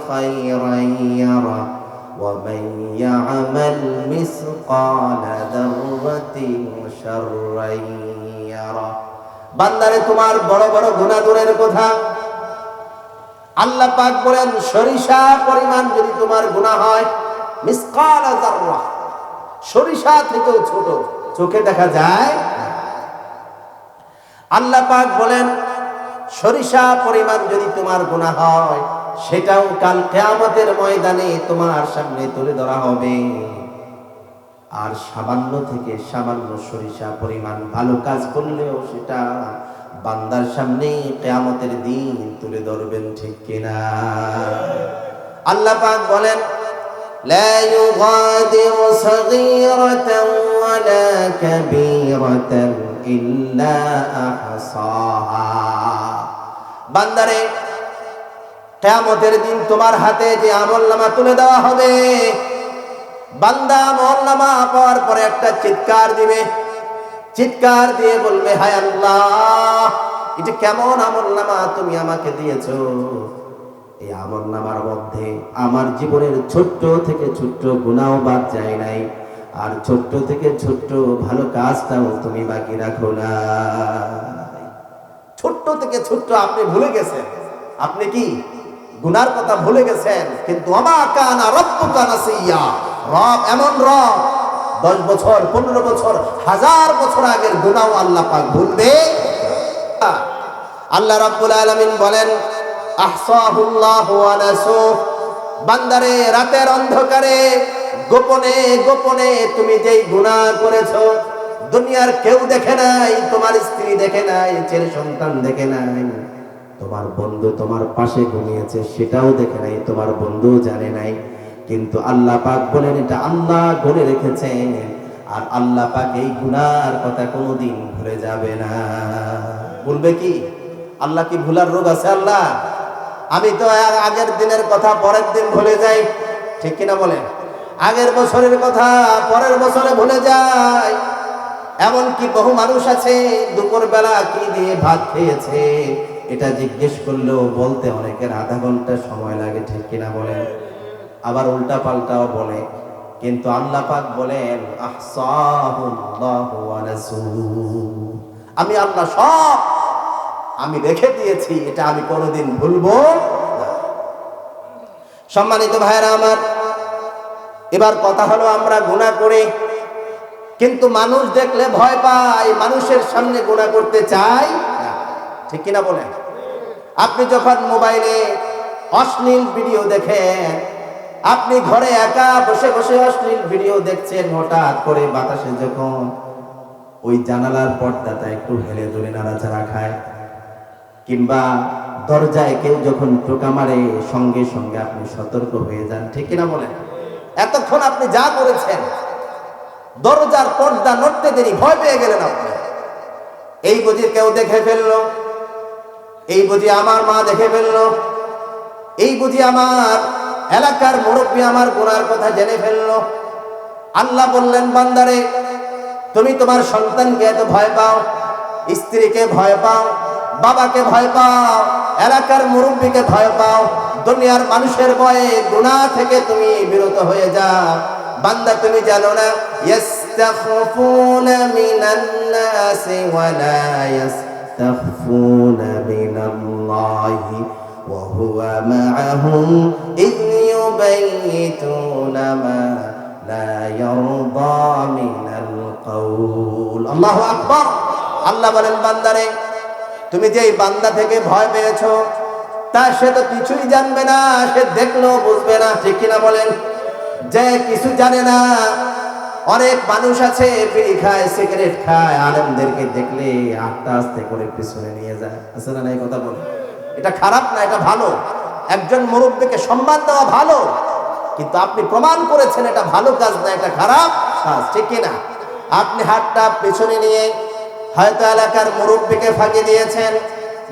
خيرا يره ومن يعمل مثقال ذرة شرا يره। বান্দারে তোমার বড় বড় গুনাহ দূরের কথা, আল্লাহ পাক বলেন সরিষা পরিমাণ যদি তোমার গুনাহ হয়, মিসকাল যাররা, সরিষা থেকেও ছোট, চোখে দেখা যায়। আল্লাহ পাক বলেন সরিষা পরিমাণ যদি তোমার গুনাহ হয়, সেটাও কাল কিয়ামতের ময়দানে তোমার সামনে তুলে ধরা হবে। আর সামান্য থেকে সামান্য সরিষা পরিমাণ ভালো কাজ করলেও সেটা বান্দার সামনে কিয়ামতের দিন তুলে ধরবেন, ঠিক কিনা? আল্লাহ পাক বলেন লা ইউগাদিরু সগীরাতান ওয়ালা কাবীরাতান ইল্লা আহসাহা। বান্দারে কিয়ামতের দিন তোমার হাতে যে আমলনামা তুলে দেওয়া হবে, বান্দা আমলনামা পাওয়ার পরে একটা চিৎকার দিবে, চিৎকার দিয়ে বলবে হায় আল্লাহ, এটা কেমন আমলনামা তুমি আমাকে দিয়েছো। এই আমলনামার মধ্যে আমার জীবনের ছোট্ট থেকে ছোট্ট গুনাহও বাদ যায় নাই, আর ছোট্ট থেকে ছোট্ট ভালো কাজটাও তুমি বাকি রাখো না। ছোট্ট থেকে ছোট্ট আপনি ভুলে গেছেন, আপনি কি গুনার কথা ভুলে গেছেন, কিন্তু আমা কানা রাব্বুকা নাসিয়া, রব এমন রব 10 বছর 15 বছর 1000 বছর আগের গুনাহ আল্লাহ পাক ভুলবে? আল্লাহ রাব্বুল আলামিন বলেন আহসাহুল্লাহু ওয়া নাসুহ। বান্দারে রাতের অন্ধকারে গোপনে গোপনে তুমি যেই গুনাহ করেছো, দুনিয়ার কেউ দেখে নাই, তোমার স্ত্রী দেখে নাই, ছেলে সন্তান দেখে নাই, তোমার বন্ধু তোমার পাশে ঘুমিয়েছে সেটাও দেখে নাই, তোমার বন্ধু জানে নাই, কিন্তু আল্লাহ পাক বলেন এটা আল্লাহ গড়ে রেখেছেন। আর আল্লাহ পাক এই গুনার কথা কোনোদিন ভুলে যাবে না। বলবে কি আল্লাহ কি ভুলার রোগ আছে? আল্লাহ আমি তো আগের দিনের কথা পরের দিন ভুলে যাই, ঠিক কিনা বলেন? আগের বছরের কথা পরের বছরে ভুলে যায়। এমনকি বহু মানুষ আছে দুপুর বেলা কি দিয়ে ভাত খেয়েছে এটা জিজ্ঞেস করলেও বলতে অনেকের আধা ঘন্টা সময় লাগে, ঠিক কিনা বলেন? আবার উল্টা পাল্টাও বলে, কিন্তু আল্লাহ পাক বলেন আহসাহুল্লাহু ওয়া নাসুহ, আমি আল্লাহ সব আমি রেখে দিয়েছি, এটা আমি কোনোদিন ভুলবো না। সম্মানিত ভাইরা আমার, এবার কথা হলো আমরা গুনাহ করি, কিন্তু মানুষ দেখলে ভয় পায়, মানুষের সামনে গুনাহ করতে চাই না, ঠিক কিনা বলেন? আপনি যখন মোবাইলে অশ্লীল ভিডিও দেখেন, আপনি ঘরে একা বসে বসে অশ্লীল ভিডিও দেখছেন, হঠাৎ করে বাতাসে যখন ওই জানালার পর্দাটা একটু হেলে দুলে নাড়াচাড়া খায়, কিংবা দরজায় কেউ যখন টোকা মারে, সঙ্গে সঙ্গে আপনি সতর্ক হয়ে যান, ঠিক কিনা বলেন? এতক্ষণ আপনি যা করেছেন, দরজার পর্দা নড়তে দেরি ভয় পেয়ে গেলেন আপনি। এই বুঝি কেউ দেখে ফেললো, এই বুঝি আমার মা দেখে ফেললো, এই বুঝি আমার এলাকার মুরব্বী আমার গুনার কথা জেনে ফেললো। আল্লাহ বললেন বান্দারে তুমি তোমার সন্তানকে এত ভয় পাও, স্ত্রীকে ভয় পাও, বাবাকে ভয় পাও, এলাকার মুরব্বীকে ভয় পাও, দুনিয়ার মানুষের ভয়ে গুনাহ থেকে তুমি বিরত হয়ে যাও। বান্দা তুমি জানো না ইস্তাখফুনা মিনান নাসি ওয়া লা ইস্তাখফুনা মিনাল্লাহি ওয়া হুয়া মাআহুম ইয ইউবাইতুনা মা লা ইয়ারদা মিনাল কাউল। আল্লাহু আকবার। আল্লাহ বলেন বান্দারে তুমি যে এই বান্দা থেকে ভয় পেয়েছো, তা সে তো কিছুই জানবে না, সে দেখলেও বুঝবে না, ঠিক কিনা বলেন? যে কিছু জানে না, অনেক মানুষ আছে বিড়ি খায়, সিগারেট খায়, আলেমদেরকে দেখলে আস্তে আস্তে করে পিছনে নিয়ে যায়, আছে না? এই কথা বলে এটা খারাপ না, এটা ভালো। একজন মুরব্বীকে সম্মান দেওয়া ভালো, কিন্তু আপনি প্রমাণ করেছেন এটা ভালো কাজ না, এটা খারাপ কাজ, ঠিক কিনা? আপনি হাতটা পিছনে নিয়ে হয়তো এলাকার মুরব্বীকে ফাঁকি দিয়েছেন,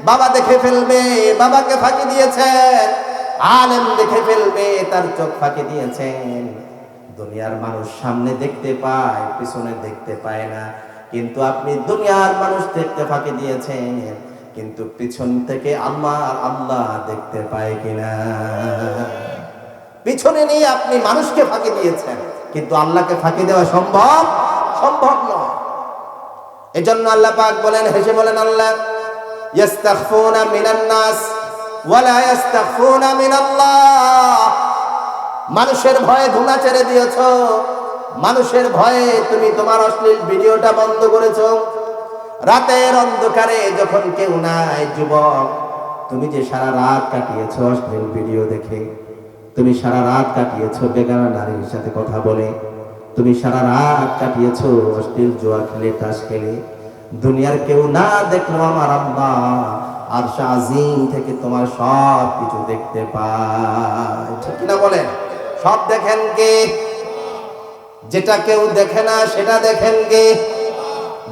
বাবা দেখে ফেলবে, বাবাকে ফাঁকি দিয়েছেন, আলেম দেখে ফেলবে, তার চোখ ফাঁকি দিয়েছেন। দুনিয়ার মানুষ সামনে দেখতে পায়, পিছনে দেখতে পায় না, কিন্তু আপনি দুনিয়ার মানুষ দেখতে ফাঁকি দিয়েছেন, কিন্তু পিছন থেকে আল্লাহ দেখতে পায় কিনা? পিছনে নিয়ে আপনি মানুষকে ফাঁকি দিয়েছেন, কিন্তু আল্লাহকে ফাঁকি দেওয়া সম্ভব নয়। এজন্য আল্লাহ পাক বলেন, হেসে বলেন আল্লাহ, ইস্তাগফুনা মিনান নাস ওয়ালা ইস্তাগফুনা মিনাল্লাহ। মানুষের ভয়ে গুনাহ ছেড়ে দিয়েছো, মানুষের ভয়ে তুমি তোমার অশ্লীল ভিডিওটা বন্ধ করেছো। রাতের অন্ধকারে যখন কেউ নাই, যুবক তুমি যে সারা রাত কাটিয়েছো অশ্লীল ভিডিও দেখে, তুমি সারা রাত কাটিয়েছো বেগানা নারীর সাথে কথা বলে, তুমি সারা রাত কাটিয়েছো অশ্লীল জুয়া খেলে, তাস খেলে, দুনিয়ার কেউ না দেখলো আমার আল্লাহ আরশ আজিম থেকে তোমার সব কিছু দেখতে পায়। ঠিক কিনা বলেন? সব দেখেন কে? যেটা কেউ দেখে না সেটা দেখেন কে?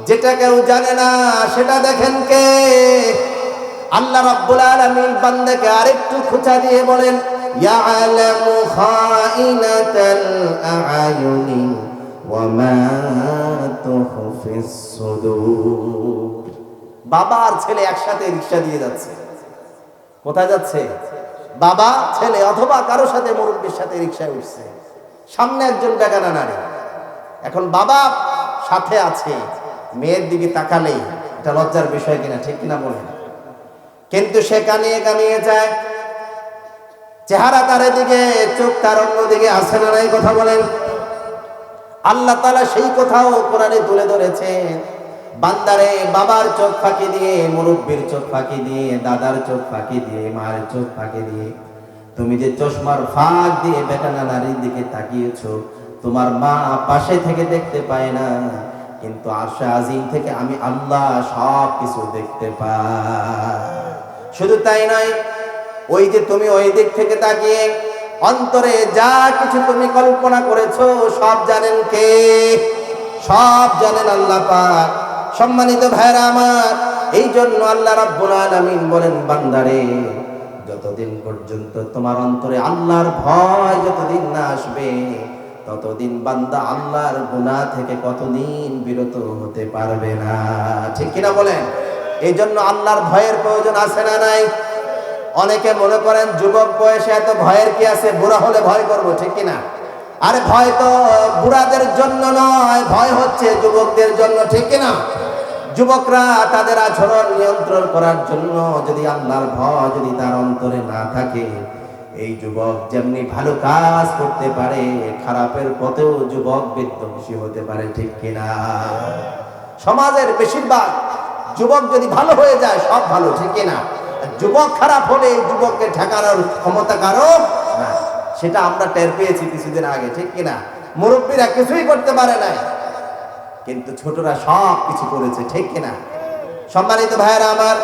যেটা কেউ জানে না সেটা দেখেন কে? আল্লাহ রাব্বুল আলামিন বান্দাকে আরেকটু খোঁচা দিয়ে বলেন, ইয়ালামু খাইনাতাল আ'য়ুনি ওয়া মা তুখফিস সুদূর। বাবা আর ছেলে একসাথে রিকশা দিয়ে যাচ্ছে। কোথায় যাচ্ছে? বাবা ছেলে অথবা কারো সাথে মুরব্বির সাথে রিকশায় উঠছে, সামনে একজন বেগানা নারী। এখন বাবা সাথে আছে, মেয়ের দিকে তাকালেই এটা লজ্জার বিষয় কিনা? ঠিক কিনা বলেন? কিন্তু সে কানিয়ে যায়, চেহারা তার দিকে, চোখ তার অন্যদিকে, আছে না নাই? কথা বলেন। আল্লাহ তাআলা সেই কথাও কোরআনে তুলে ধরেছেন, বান্দারে বাবার চোখ ফাঁকি দিয়ে, মুরব্বির চোখ ফাঁকি দিয়ে, দাদার চোখ ফাঁকি দিয়ে, মায়ের চোখ ফাঁকি দিয়ে তুমি যে চশমার ফাঁক দিয়ে বেগানা নারীর দিকে তাকিয়েছো, তোমার মা পাশে থেকে দেখতে পায় না, কিন্তু আরশে আজিম থেকে আমি আল্লাহ সব কিছু দেখতে পাই। শুধু তাই নয়, ওই যে তুমি ওই দিক থেকে তাকিয়ে অন্তরে যা কিছু তুমি কল্পনা করেছো সব জানেন কে? সব জানেন আল্লাহ পাক। সম্মানিত ভাইরা আমার, এই জন্য আল্লাহ রাব্বুল আলামিন বলেন, বান্দারে যতদিন পর্যন্ত তোমার অন্তরে আল্লাহর ভয় যতদিন না আসবে, ততদিন বান্দা আল্লাহর গুনাহ থেকে কতদিন বিরত হতে পারবে না। ঠিক কিনা বলেন? এই জন্য আল্লাহর ভয়ের প্রয়োজন আছে না নাই? অনেকে মনে করেন যুবক বয়সে এত ভয়ের কি আছে, বুড়া হলে ভয় করবো। ঠিক কিনা? আরে ভয় তো বুড়াদের জন্য নয়, ভয় হচ্ছে যুবকদের জন্য। ঠিক কিনা? যুবকরা তাদের আচরণ নিয়ন্ত্রণ করার জন্য যদি আল্লাহর ভয় যদি তার অন্তরে না থাকে, এই যুবক যেমনি ভালো কাজ করতে পারে, খারাপের পথেও যুবক বিধ্বংসী হতে পারে। ঠিক কিনা? সমাজের বেশিরভাগ যুবক যদি ভালো হয়ে যায় সব ভালো। ঠিক কিনা? যুবক খারাপ হলে যুবককে ঠেকানোর ক্ষমতা কারো না, সেটা আমরা টের পেয়েছি কিছুদিন আগে। ঠিক কিনা? মুরব্বীরা কিছুই করতে পারে নাই, কিন্তু ছোটরা সব কিছু করেছে। ঠিক কিনা? সম্মানিত ভাইয়েরা আমার,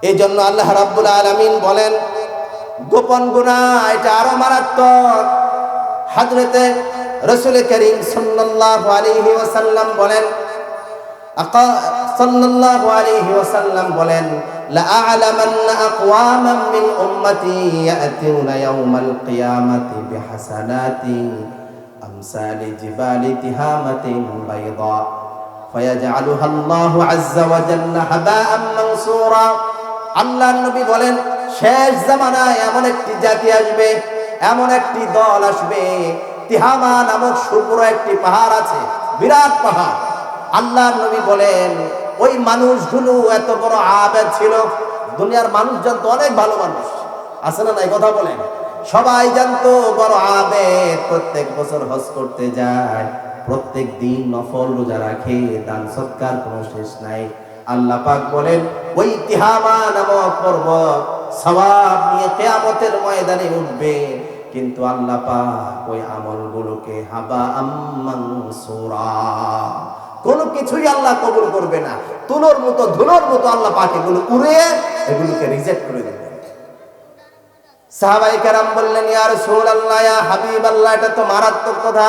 এই জন্য আল্লাহ রাব্বুল আলামিন বলেন, গোপন গুনাহ এটা আরো মারাত্মক। হযরতে রাসূল করিম সাল্লাল্লাহু আলাইহি ওয়াসাল্লাম বলেন, সাল্লাল্লাহু আলাইহি ওয়াসাল্লাম বলেন, লা আ'লামান্না আকওয়ামান মিন উম্মতি ইয়াতুনা ইয়াওমাল কিয়ামাতি বিহাসানাতি আমসালি জিবালি তিহামাতিন বাইদা ফায়াজআলুহা আল্লাহু আযজা ওয়া জাল্লা হাবাআন মানসুরা। আল্লাহর নবী বলেন, শেষ জামানায় এমন একটি জাতি আসবে, এমন একটি দল আসবে, তিহামা নামক সুপুর একটি পাহাড় আছে, বিরাট পাহাড়। আল্লাহর নবী বলেন, ওই মানুষগুলো এত বড় আবেদ ছিল। দুনিয়ার মানুষ জানতো অনেক ভালো মানুষ আছে না নাই? কথা বলেন। সবাই জানতো বড় আবেদ, প্রত্যেক বছর হজ করতে যায়, প্রত্যেক দিন নফল রোজা রাখে, দান সৎকার কোনো শেষ নাই। আল্লাহ পাক বলেন, ওই তিহামা নামক পর্বত সওয়াব নিয়ে কিয়ামতের ময়দানে উঠবে, কিন্তু আল্লাহ পাক ওই আমলগুলোকে হাবাআম মানসুরা, কোনো কিছুই আল্লাহ কবুল করবে না। তুলোর মতো, ধুলোর মতো আল্লাহ পাক এগুলো উড়িয়ে এগুলোকে রিজেক্ট করে দেবে। সাহাবায়ে কেরাম বললেন, ইয়া রাসূলুল্লাহ, ইয়া হাবিবাল্লাহ, এটা তো মারাত্মক কথা।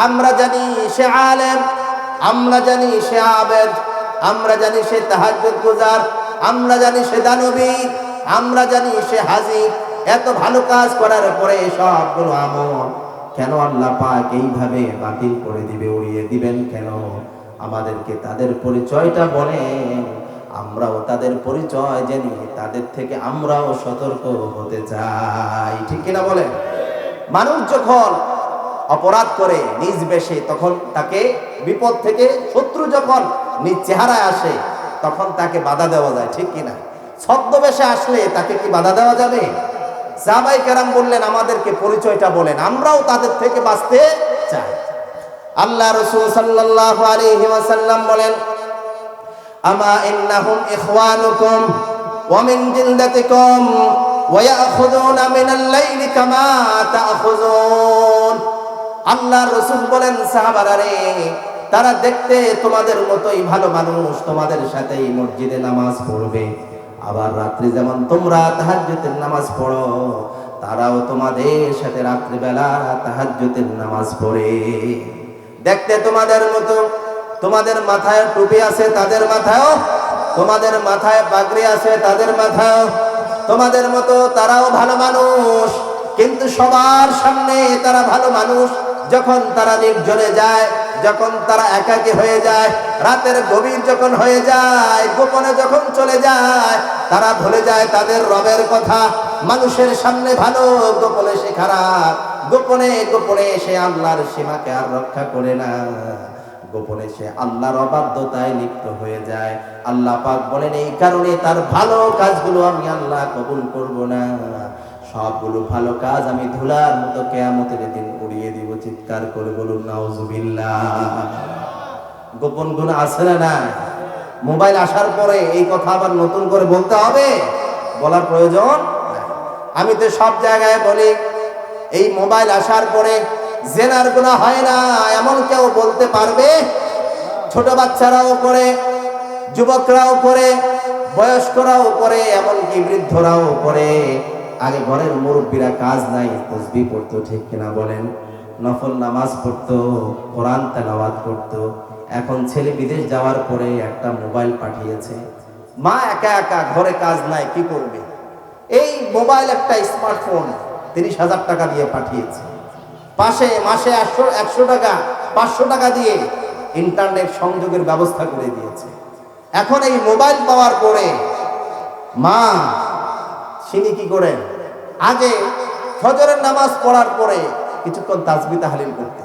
আমরা জানি সে আলেম, আমরা জানি সে আবেদ, আমরা জানি সে তাহাজ্জুদ গুজার, আমরা জানি সে দানবী, আমরা জানি সে হাজী, এত ভালো কাজ করার পরে সবগুলো আমল, কেন আল্লাহ পাক এইভাবে বাতিল করে দিবে, উড়িয়ে দিবেন কেন? আমাদেরকে তাদের পরিচয়টা বলেন, আমরাও তাদের পরিচয় জানি, তাদের থেকে আমরাও সতর্ক হতে চাই। ঠিক কিনা বলেন? মানুষ যখন অপরাধ করে নিজ বেশে, তখন তাকে বিপদ থেকে, শত্রু যখন নিজ চেহারায় আসে তখন তাকে বাধা দেওয়া যায়। ঠিক কিনা? ছদ্মবেশে আসলে তাকে কি বাধা দেওয়া যাবে? সাহাবায়ে কেরাম বললেন, আমাদেরকে পরিচয়টা বলেন, আমরাও তাদের থেকে বাঁচতে চাই। আল্লাহ রাসূল সাল্লাল্লাহু আলাইহি ওয়াসাল্লাম বলেন, আমা ইন্নাহুম ইখওয়ানুকুম ওয়া মিন জিলদাতিকুম ওয়া ইয়াখুযুনা মিনাল লাইলি কামা তা'খুযুন। আল্লাহ রাসূল বলেন, সাহাবারা রে, তারা দেখতে তোমাদের মতোই ভালো মানুষ, তোমাদের সাথেই মসজিদে নামাজ পড়বে, আবার রাত্রি যেমন তোমরা তাহাজ্জুদের নামাজ পড়ো, তারাও তোমাদের সাথে রাত্রিবেলা তাহাজ্জুদের নামাজ পড়ে। দেখতে তোমাদের মতো, তোমাদের মাথায় টুপি আছে তাদের মাথায়ও, তোমাদের মাথায় পাগড়ি আছে তাদের মাথায়ও, তোমাদের মতো তারাও ভালো মানুষ, কিন্তু সবার সামনে তারা ভালো মানুষ। যখন তারা নির্জনে যায়, যখন তারা একাকী হয়ে যায়, রাতের গভীর যখন হয়ে যায়, গোপনে যখন চলে যায়, তারা ভুলে যায় তাদের রবের কথা। মানুষের সামনে ভালো, গোপনে সে খারাপ। গোপনে গোপনে সে আল্লাহর সীমাকে আর রক্ষা করে না, গোপনে সে আল্লাহর অবাধ্যতায় লিপ্ত হয়ে যায়। আল্লাহ পাক বলেন, এই কারণে তার ভালো কাজগুলো আমি আল্লাহ কবুল করব না, সবগুলো ভালো কাজ আমি ধুলার মতো কিয়ামতের দিন উড়িয়ে দিব। চিৎকার করে বলুন নাউজুবিল্লাহ। গোপন গুনাহ আছে না না? মোবাইল আসার পরে এই কথা আবার নতুন করে বলতে হবে? বলার প্রয়োজন নাই। আমি তো সব জায়গায় বলি, এই মোবাইল আসার পরে জেনার গুনাহ হয় না এমন কেউ বলতে পারবে? ছোট বাচ্চারাও করে, যুবকরাও করে, বয়স্করাও করে, এমনকি বৃদ্ধরাও করে। আগে ঘরের মুরব্বীরা কাজ নাই, তাসবিহ পড়তো, ঠিক কিনা বলেন? নফল নামাজ পড়তো, কোরআন তেলাওয়াত করতো। এখন ছেলে বিদেশ যাওয়ার পরে একটা মোবাইল পাঠিয়েছে, মা একা একা, ঘরে কাজ নাই, কি করবে? এই মোবাইল, একটা স্মার্টফোন 30,000 টাকা দিয়ে পাঠিয়েছে। পাশে মাসে 100 টাকা, 500 টাকা দিয়ে ইন্টারনেট সংযোগের ব্যবস্থা করে দিয়েছে। এখন এই মোবাইল পাওয়ার পরে মা তিনি কি করেন? আগে ফজরের নামাজ পড়ার পরে কিছুক্ষণ তাসবিহ তাহলিল করতে,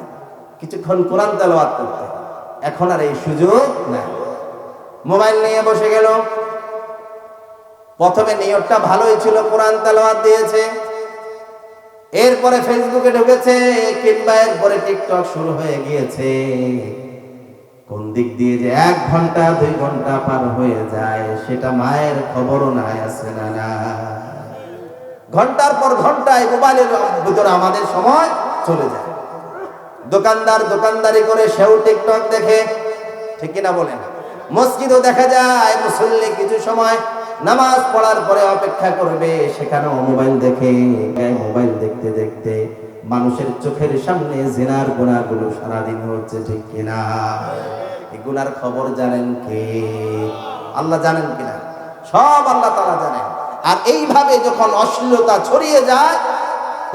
কিছুক্ষণ কোরআন তেলাওয়াত করতে। এখন আর এই সুযোগ নাই। মোবাইল নিয়ে বসে গেল। প্রথমে নিয়তটা ভালোই ছিল, কোরআন তেলাওয়াত দিয়েছে, এরপরে ফেসবুকে ঢুকেছে, কিংবা এরপরে টিকটক শুরু হয়ে গিয়েছে। কোন দিক দিয়ে যে 1 ঘন্টা 2 ঘন্টা পার হয়ে যায় সেটা মায়ের খবরও নাই, আছে না না? ঘন্টার পর ঘন্টা এই মোবাইলের ভিতরে আমাদের সময় চলে যায়। দোকানদার দোকানদারি করে, সেও টিকটক দেখে, ঠিক কিনা বলেন? মসজিদও দেখা যায় মুসল্লি কিছু সময় নামাজ পড়ার পরে অপেক্ষা করবে, সেখানেও মোবাইল দেখে। মোবাইল দেখতে দেখতে মানুষের চোখের সামনে জিনার গুনাহগুলো সারাদিন হচ্ছে, ঠিক কিনা? এই গুনার খবর জানেন কে? আল্লাহ জানেন কিনা? সব আল্লাহ তাআলা জানেন। আর এইভাবে যখন অশ্লীলতা ছড়িয়ে যায়,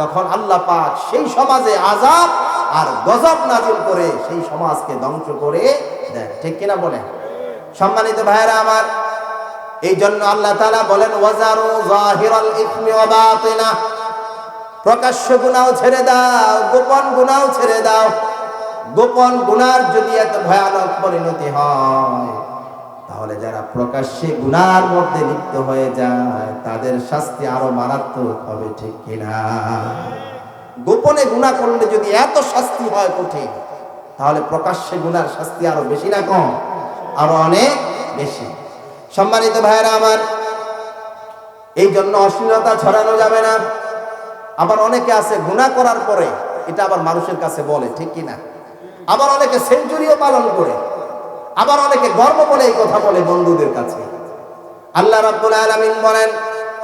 তখন আল্লাহ পাক সেই সমাজে আযাব আর গজব নাযিল করে সেই সমাজকে ধ্বংস করে দেয়, ঠিক কিনা বলেন? সম্মানিত ভাইরা আমার, এই জন্য আল্লাহ তাআলা বলেন, ওয়াজারু যাহিরাল ইসমি ওয়া বাতিনা, প্রকাশ্য গুনাহ ছেড়ে দাও, গোপন গুনাহ ছেড়ে দাও। গোপন গুনার যদি এত ভয়ানক পরিণতি হয়, তাহলে যারা প্রকাশ্যে গুনার মধ্যে লিপ্ত হয়ে যায় তাদের শাস্তি আরো মারাত্মক হবে, ঠিক কিনা? গোপনে গুনাহ করলে যদি এত শাস্তি হয় কঠিন, তাহলে প্রকাশ্যে গুনার শাস্তি আরো বেশি না কম? আরো অনেক বেশি। সম্মানিত ভাইরা আমার, এই জন্য অশ্লীলতা ছড়ানো যাবে না। আবার অনেকে আছে গুনাহ করার পরে এটা আবার মানুষের কাছে বলে, ঠিক কিনা? আবার অনেকে সেঞ্চুরিও পালন করে, আবার অনেকে গর্ব বলে এই কথা বলে বন্ধুদের কাছে। আল্লাহ রাব্বুল আলামিন বলেন,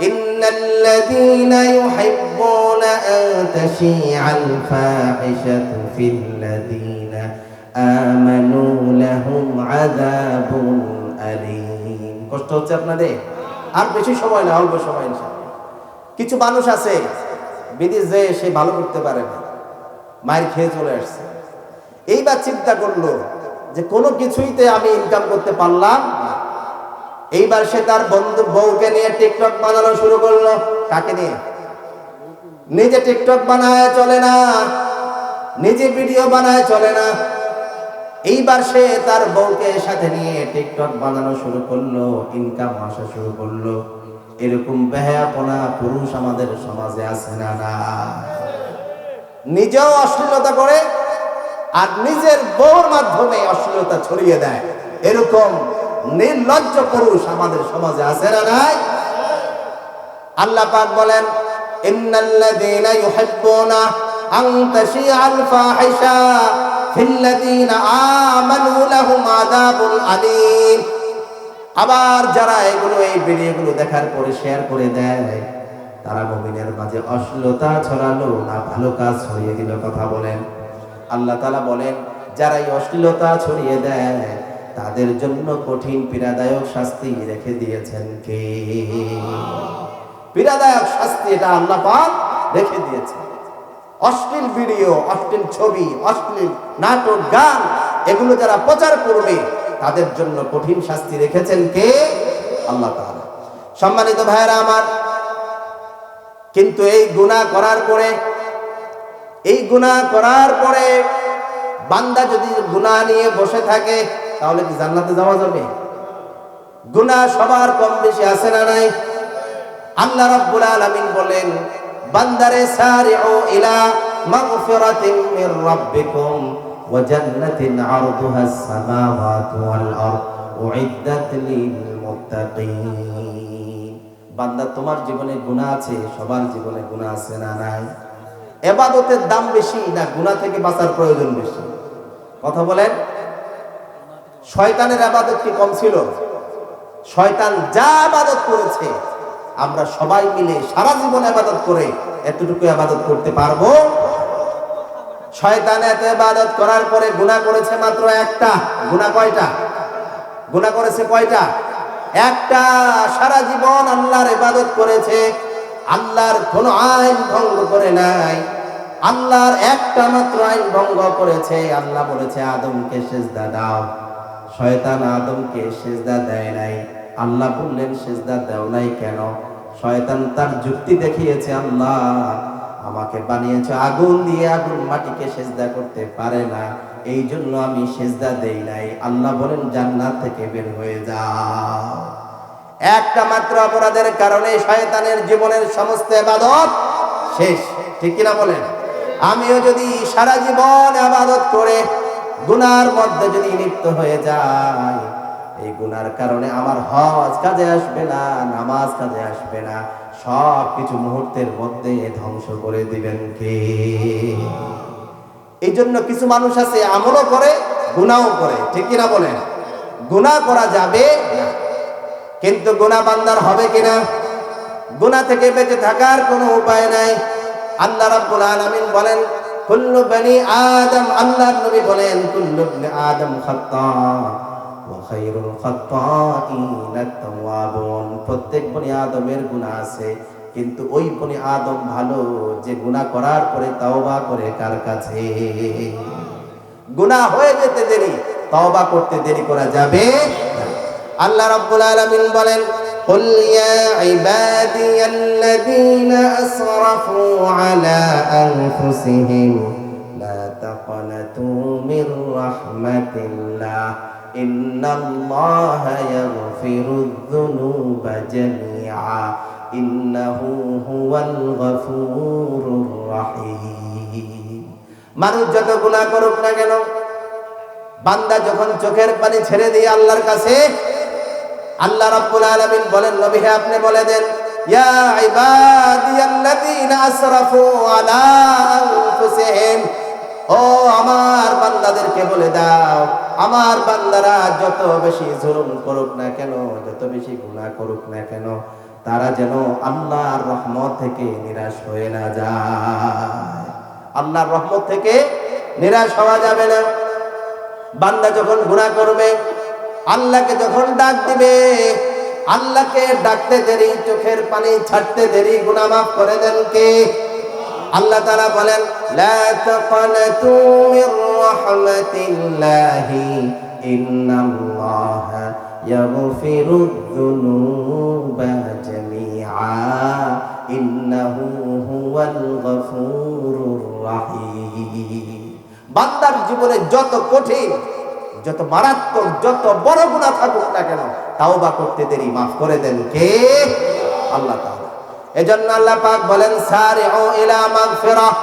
ইন্নাল্লাযীনা ইউহিব্বুনা আন তাশিআল ফাহিশাতু ফিল্লাযীনা আমানু লাহুম আযাবুন আলীম। কষ্ট হচ্ছে আপনাদের? আর বেশি সময় না, অল্প সময় ইনশাআল্লাহ। কিছু মানুষ আছে বিদেশ যেয়ে সে ভালো করতে পারে না, মায়ের খেয়ে চলে আসছে। এইবার চিন্তা করলো যে কোনো কিছুইতে আমি ইনকাম করতে পারলাম না। এইবার সে তার বউকে নিয়ে টিকটক বানানো শুরু করলো। কাকে নিয়ে? নিজে টিকটক বানায় চলে না, নিজে ভিডিও বানায় চলে না। এইবার সে তার বউকে সাথে নিয়ে টিকটক বানানো শুরু করলো, ইনকাম আসা শুরু করলো। এরকম বেহায়াপনা পুরুষ আমাদের সমাজে আছে না? না, নিজেও অশ্লীলতা করে আর নিজের বউর মাধ্যমে অশ্লীলতা ছড়িয়ে দেয়। এরকম নির্লজ্জ পুরুষ আমাদের সমাজে আছে না? নাই। আল্লাহ পাক বলেন, ইন্নাল্লাযীনা ইউহিব্বুনা আন তাশিআল ফাহিশা ফিল্লাযীনা আমানু লাহুম আযাবুন আলীম। আবার যারা এই ভিডিওগুলো দেখার পরে শেয়ার করে দেয়, তারা মুমিনের মাঝে অশ্লীলতা ছড়ালো না ভালো কাজ ছড়িয়ে দিল? কথা বলেন। আল্লাহ তাআলা বলেন, যারা এই অশ্লীলতা ছড়িয়ে দেয় তাদের জন্য কঠিন পীড়াদায়ক শাস্তি রেখে দিয়েছেন কে? পীড়াদায়ক শাস্তি এটা আল্লাহ পাক রেখে দিয়েছেন। অশ্লীল ভিডিও, অশ্লীল ছবি, অশ্লীল নাটক, গান এগুলো যারা প্রচার করবে তাদের জন্য কঠিন শাস্তি রেখেছেন কে? আল্লাহ তাআলা। সম্মানিত ভাইরা আমার, কিন্তু এই গুনাহ করার পরে বান্দা যদি গুনাহ নিয়ে বসে থাকে তাহলে কি জান্নাতে যাওয়া যাবে? গুনাহ সবার কম বেশি আছে না নাই? আল্লাহ রাব্বুল আলামিন বলেন, বান্দারে সারিউ ইলা মাগফিরাতিন মির রাব্বিকুম ওয়া জান্নাতিন আরদুহাস সামাওয়াতু ওয়াল আরদ উইদ্দাত লিল মুত্তাকিন। বান্দা, তোমার জীবনে গুনাহ আছে, সবার জীবনে গুনাহ আছে না নাই? ইবাদতের দাম বেশি না গুনাহ থেকে বাঁচার প্রয়োজন বেশি? কথা বলেন। শয়তানের ইবাদত কি কম ছিল? শয়তান যা ইবাদত করেছে আমরা সবাই মিলে সারা জীবন ইবাদত করে এতটুকু ইবাদত করতে পারবো? শয়তান এত ইবাদত করার পরে গুনাহ করেছে মাত্র একটা। গুনাহ কয়টা? গুনাহ করেছে কয়টা? একটা। সারা জীবন আল্লাহর ইবাদত করেছে, আল্লাহর কোনো আইন ভঙ্গ করে নাই। আল্লাহর একটা মাত্র আইন ভঙ্গ করেছে। আল্লাহ বলেছে আদমকে সিজদা দাও, শয়তান আদমকে সিজদা দেয় নাই। আল্লাহ বললেন সিজদা দাও নাই কেন? শয়তান তার যুক্তি দেখিয়েছে, আল্লাহ আমাকে বানিয়েছে আগুন দিয়ে, আগুন মাটিকে সিজদা করতে পারে না, এই জন্য আমি সিজদা দেই নাই। আল্লাহ বলেন জান্নাত থেকে বের হয়ে যাও। একটা মাত্র অপরাধের কারণে শয়তানের জীবনের সমস্ত ইবাদত শেষ। ঠিক কিনা বলেন? আমিও যদি সারা জীবন ইবাদত করে গুনার মধ্যে যদি লিপ্ত হয়ে যাই, এই গুনার কারণে আমার হজ কাজে আসবে না, নামাজ কাজে আসবে না, সব কিছু মুহূর্তের মধ্যে ধ্বংস করে দিবেন কে? এই জন্য কিছু মানুষ আছে আমলও করে গুনাহও করে। ঠিক কিনা বলেন? গুনাহ করা যাবে না, কিন্তু গুনাহ বান্দার হবে কিনা? গুনাহ থেকে বেঁচে থাকার কোনো উপায় নাই। আল্লাহ রাব্বুল আলামিন বলেন, কুল্লু বনি আদম, আল্লাহর নবী বলেন কুল্লু ইবনে আদম খাত্তা ওয়া খায়রুল খাত্তাইনা আত-তাওয়াবুন। প্রত্যেক বনি আদমের গুনাহ আছে, কিন্তু ওই বনি আদম ভালো যে গুনাহ করার পরে তওবা করে কার কাছে? গুনাহ হয়ে যেতে দেরি, তওবা করতে দেরি করা যাবে না। আল্লাহ রাব্বুল আলামিন বলেন, قل يا عبادي الذين أسرفوا على أنفسهم لا تقنطوا من رحمة الله إن الله يغفر الذنوب جميعا إنه هو الغفور الرحيم। মানুষ যত গুনাহ করুক না কেন, বান্দা যখন চোখের পানি ছেড়ে দিয়ে আল্লাহর কাছে, আল্লাহ রাব্বুল আলামিন বলেন, নবী হে আপনি বলে দেন, ইয়া ইবাদিয়াল্লাযীনা আসরাফু আলা আনফুসিহিম, ও আমার বান্দাদেরকে বলে দাও, আমার বান্দারা যত বেশি জুলুম করুক না কেন, যত বেশি গুনাহ করুক না কেন, তারা যেন আল্লাহর রহমত থেকে নিরাশ হয়ে না যায়। আল্লাহর রহমত থেকে নিরাশ হওয়া যাবে না। বান্দা যখন গুনাহ করবে, আল্লাহকে যখন ডাক দিবে, আল্লাহকে ডাকতে দেরি, চোখের পানি ছাড়তে দেরি, গুনাহ মাফ করে দেন কে? আল্লাহ তাআলা বলেন, লা তাকনাতু মির রাহমাতিল্লাহি ইন্নাল্লাহা ইয়াগফিরুয যুনুবা জামিআ ইন্নাহু হুয়াল গফুরুর রাহিম। বান্দার জীবনে যত কঠিন, যত মারাত্মক, যত বড় গুনাহ থাকুক না কেন, তাওবা করতে দেরি মাফ করে দেন কে? আল্লাহ তাআলা। এজন্য আল্লাহ পাক বলেন সারিউ ইলা মাগফিরাহ,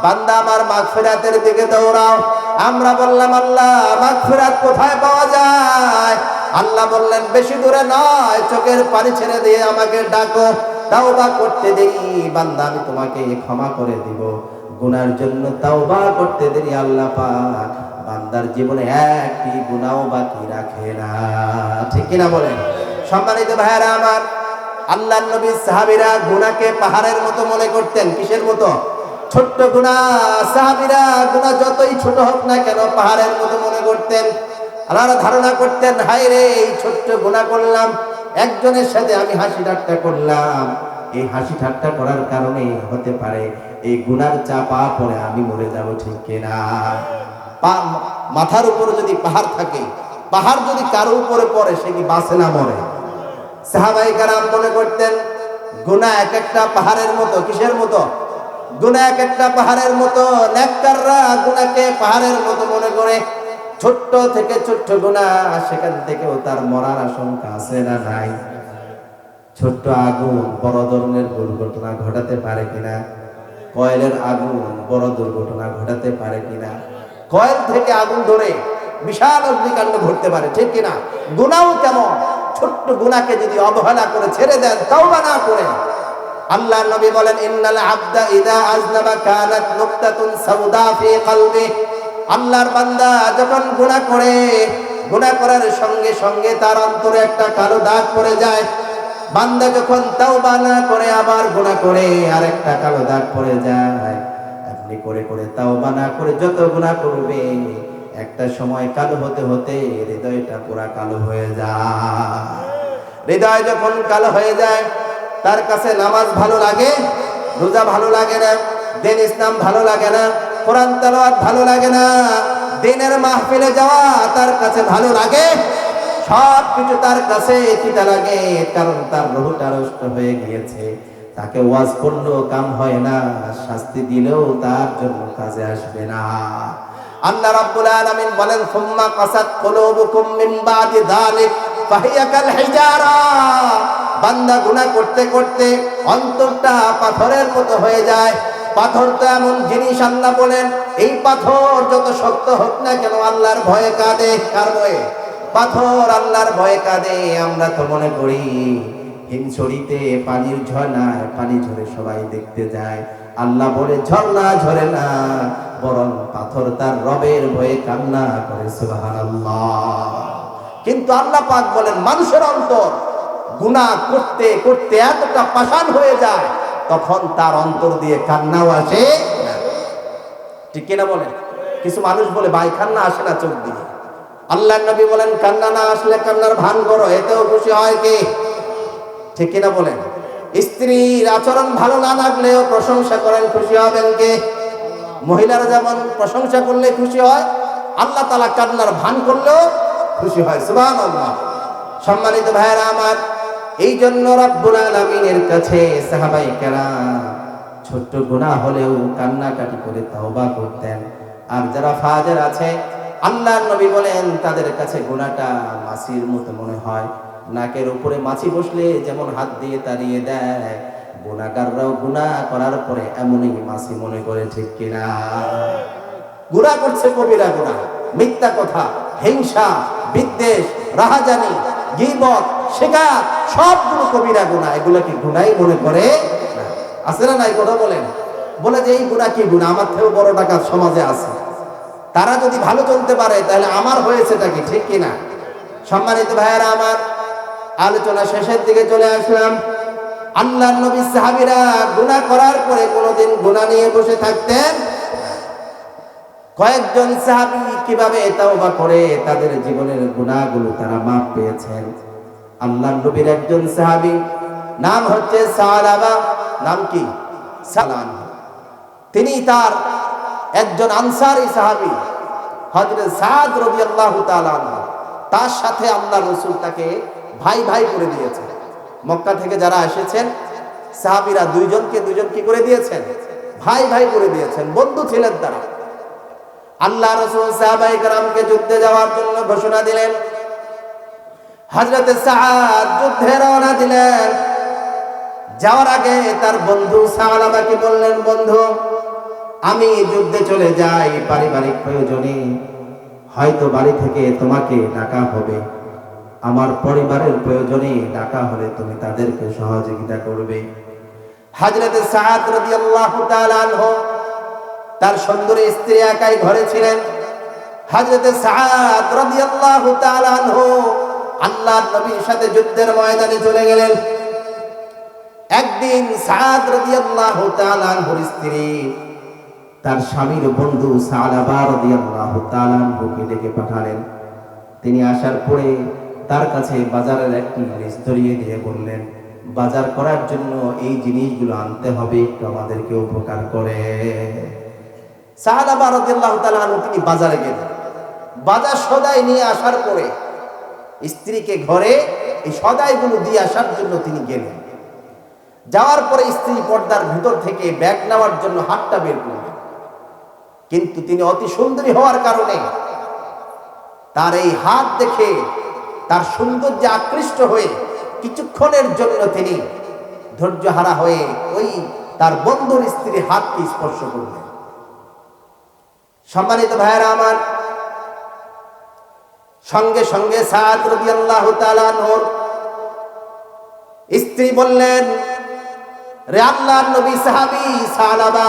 বান্দা আমার মাগফিরাতের দিকে দৌড়াও। আমরা বললাম আল্লাহ মাগফিরাত কোথায় পাওয়া যায়? আল্লাহ বললেন বেশি দূরে নয়, চোখের পানি ছেড়ে দিয়ে আমাকে ডাকো, তাওবা করতে দেরি বান্দা আমি তোমাকে ক্ষমা করে দিব। গুনার জন্য তাওবা করতে দেরি আল্লাহ পাক বান্দার জীবনে একটি গুনাহও বাকি রাখে না। ঠিক কিনা বলেন? সম্মানিত ভাইরা আমার, আল্লাহর নবী সাহাবীরা গুনাহকে পাহাড়ের মতো মনে করতেন। কিসের মতো? ছোট্ট গুনাহ। সাহাবীরা গুনাহ যতই ছোট হোক না কেন পাহাড়ের মতো মনে করতেন। আল্লাহর ধারণা করতেন হায় রে এই ছোট্ট গুনাহ করলাম, একজনের সাথে আমি হাসি ঠাট্টা করলাম, এই হাসি ঠাট্টা করার কারণে হতে পারে এই গুনার চাপা পড়ে আমি মরে যাব। ঠিক কিনা? মাথার উপরে যদি পাহাড় থাকে, পাহাড় যদি কারো উপরে পড়ে সে কি বাঁচে না মরে? সাহাবায়ে কেরাম মনে করতেন গুনাহ এক একটা পাহাড়ের মতো। কিসের মতো? গুনাহ এক একটা পাহাড়ের মতো। নেককাররা গুনাহকে পাহাড়ের মতো মনে করে। ছোট্ট থেকে ছোট্ট গুনাহ, সেখান থেকেও তার মরার আশঙ্কা আছে না নাই? ছোট্ট আগুন বড় ধরনের দুর্ঘটনা ঘটাতে পারে কিনা? কয়েলের আগুন বড় দুর্ঘটনা ঘটাতে পারে কিনা? কয়েল থেকে আগুন ধরে বিশাল অগ্নিকাণ্ড ঘটতে পারে। ঠিক কিনা? গুনাহও কেমন, ছোট্ট গুনাহকে যদি অবহেলা করে ছেড়ে দেন, তাওবা না করে, আল্লাহর নবী বলেন ইন্নাল আবদা ইযা আযনাবা কানাত নুকতাতুন সাউদা ফি কলবি। আল্লাহর বান্দা যখন গুনাহ করে, গুনাহ করার সঙ্গে সঙ্গে তার অন্তরে একটা কালো দাগ পড়ে যায়। বান্দা যখন তাওবা না করে আবার গুনাহ করে, আরেকটা কালো দাগ পড়ে যায়। আপনি করে করে তাওবা না করে যত গুনাহ করবে, একটা সময় কালো হতে হতে হৃদয়টা পুরা কালো হয়ে যায়। হৃদয় যখন কালো হয়ে যায়, তার কাছে নামাজ ভালো লাগে, রোজা ভালো লাগে না, দিন ইসলাম ভালো লাগে না, কোরআন তেলাওয়াত ভালো লাগে না, দিনের মাহফিলে যাওয়া তার কাছে ভালো লাগে, সব কিছু তার কাছে তিতা লাগে। কারণ তার রূহটা নষ্ট হয়ে গিয়েছে। তাকে ওয়াজ করলেও কাম হয় না, শাস্তি দিলেও তার জন্য কাজে আসবে না। আল্লাহ রাব্বুল আলামিন বলেন সুম্মা কাসাত কুলুবুকুম মিন বাদি যালিক ফাহিয়া কাল হিজারা। বান্দা গুনাহ করতে করতে অন্তরটা পাথরের মতো হয়ে যায়। পাথর তো এমন জিনিস, আল্লাহ বলেন এই পাথর যত শক্ত হোক না কেন আল্লাহর ভয়ে কাঁদে। কার ভয়ে? পাথর আল্লাহর ভয়ে কাঁদে। আমরা তো মনে করি হিমছড়িতে পানির ঝর্ণায় পানি ঝরে সবাই দেখতে যায়। আল্লাহ বলে ঝর্ণা ঝরে না, বরং পাথর তার রবের ভয়ে কান্না করে। সুবহানাল্লাহ। কিন্তু আল্লাহ পাক বলেন মানুষের অন্তর গুনাহ করতে করতে এতটা পাষাণ হয়ে যায়, তখন তার অন্তর দিয়ে কান্নাও আসে না। ঠিক কিনা বলেন? কিছু মানুষ বলে ভাই কান্না আসে না চোখ দিয়ে। আল্লাহর নবী বলেন কান্না না আসলে কান্নার ভান করো, এতেও খুশি হয় কে? ঠিক কিনা বলেন? স্ত্রীর আচরণ ভালো না লাগলেও প্রশংসা করেন, খুশি হবেন কে? মহিলারা যেমন প্রশংসা করলে খুশি হয়, আল্লাহ তাআলা কান্নার ভান করলেও খুশি হয়। সুবহানাল্লাহ। সম্মানিত ভাইরা আমার, এই জন্য রব্বুল আলামিনের কাছে সাহাবায়ে কেরাম ছোট্ট গুনাহ হলেও কান্নাকাটি করে তাওবা করতেন। আর যারা ফাজের আছে, আল্লাহর নবী বলেন তাদের কাছে গুনাহটা মাছির মতো মনে হয়। নাকের উপরে মাছি বসলে যেমন হাত দিয়ে তাড়িয়ে দেয়, গুনাহগাররাও গুনাহ করার পরে এমনই মাছি মনে করে। ঠিক কিনা? গুনাহ করছে কবিরা গুনাহ, মিথ্যা কথা, হিংসা, বিদ্বেষ, রাহাজানি, গীবত, শিকার, সবগুলো কবিরা গুনাহ। এগুলো কি গুনাহই মনে করে? আছে না নাই? কথা বলেন। বলে যে এই গুনাহ কি গুনাহ, আমার থেকেও বড় ডাকাত সমাজে আছে, তারা যদি ভালো চলতে পারে তাহলে আমার হয়েছেটা কি? ঠিক কিনা? সম্মানিত ভাইয়েরা আমার, আলোচনা শেষের দিকে চলে আসলাম। আল্লাহর নবী সাহাবীরা গুনাহ করার পরে কোনোদিন গুনাহ নিয়ে বসে থাকতেন? কয়েকজন সাহাবী কিভাবে তাওবা করে তাদের জীবনের গুনাহগুলো তারা মাফ পেয়েছেন। আল্লাহর নবীর একজন সাহাবী নাম হচ্ছে সালাবা। নাম কি? সালান। তিনি তার একজন আনসারী সাহাবী হযরত সাদ রাদিয়াল্লাহু তাআলা আনহু, তার সাথে আল্লাহর রাসূল তাকে ভাই ভাই করে দিয়েছেন। মক্কা থেকে যারা এসেছেন সাহাবীরা দুইজনকে দুইজন কি করে দিয়েছেন? ভাই ভাই করে দিয়েছেন, বন্ধু ছিলেন তারা। আল্লাহ রাসূল সাহাবায়ে কেরামকে যুদ্ধে যাওয়ার জন্য ঘোষণা দিলেন। হযরত সাদ যুদ্ধে রওনা দিলেন। যাওয়ার আগে তার বন্ধু সালাবাকে বললেন, বন্ধু আমি যুদ্ধে চলে যাই পারিবারিক প্রয়োজনে, হয়তো বাড়ি থেকে তোমাকে ডাকা হবে, আমার পরিবারের প্রয়োজনে ডাকা হলে তুমি তাদেরকে সহযোগিতা করবে। হযরত সাদ রাদিয়াল্লাহু তাআলা আনহু তার সুন্দরী স্ত্রী একাই ঘরে ছিলেন। হযরত সাদ রাদিয়াল্লাহু তাআলা আনহু আল্লাহর নবীর সাথে যুদ্ধের ময়দানে চলে গেলেন। একদিন সাদ রাদিয়াল্লাহু তাআলা আনহুর স্ত্রী তার স্বামীর বন্ধু সালাবা রাদিয়াল্লাহু তাআলা আনহুকে ডেকে পাঠালেন। তিনি আসার পরে তার কাছে বাজারের একটি লিস্ট ধরিয়ে দিয়ে বললেন, বাজার করার জন্য এই জিনিসগুলো আনতে হবে, একটু আমাদেরকে উপকার করে। সালাবা রাদিয়াল্লাহু তাআলা আনহু তিনি বাজারে গেলেন। বাজার সদাই নিয়ে আসার পরে স্ত্রীকে ঘরে এই সদাইগুলো দিয়ে আসার জন্য তিনি গেলেন। যাওয়ার পরে স্ত্রী পর্দার ভিতর থেকে ব্যাগ নেওয়ার জন্য হাতটা বের করলেন, কিন্তু তিনি অতি সুন্দরী হওয়ার কারণে তার এই হাত দেখে তার সৌন্দর্যে আকৃষ্ট হয়ে কিছুক্ষণের জন্য তিনি ধৈর্যহারা হয়ে ওই তার বন্ধুর স্ত্রীর হাতকে স্পর্শ করলেন। সম্মানিত ভাইয়েরা আমার, সঙ্গে সঙ্গে সাদ রাদিয়াল্লাহু তাআলা আনহুর স্ত্রী বললেন, রে আল্লাহর নবী সাহাবী সালাবা,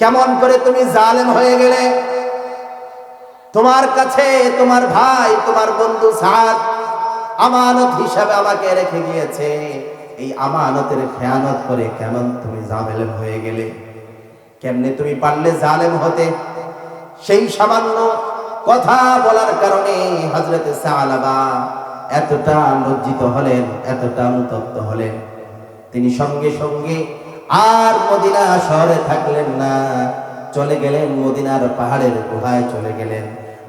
কেমন করে তুমি জালেম হয়ে গেলে? তোমার কাছে তোমার ভাই, তোমার বন্ধু সাদ আমানত হিসাবে আমাকে রেখে গিয়েছে, এই আমানতের খেয়ানত করে কেমন তুমি জালেম হয়ে গেলে? কেমনে তুমি পারলে জালেম হতে? সেই সামান্য কথা বলার কারণে হযরত সালাবা এতটা লজ্জিত হলেন, এতটা অনুতপ্ত হলেন, তিনি সঙ্গে সঙ্গে আর মদিনা শহরে থাকলেন না, চলে গেলেন মদিনার পাহাড়ের গুহায় চলে গেলেন।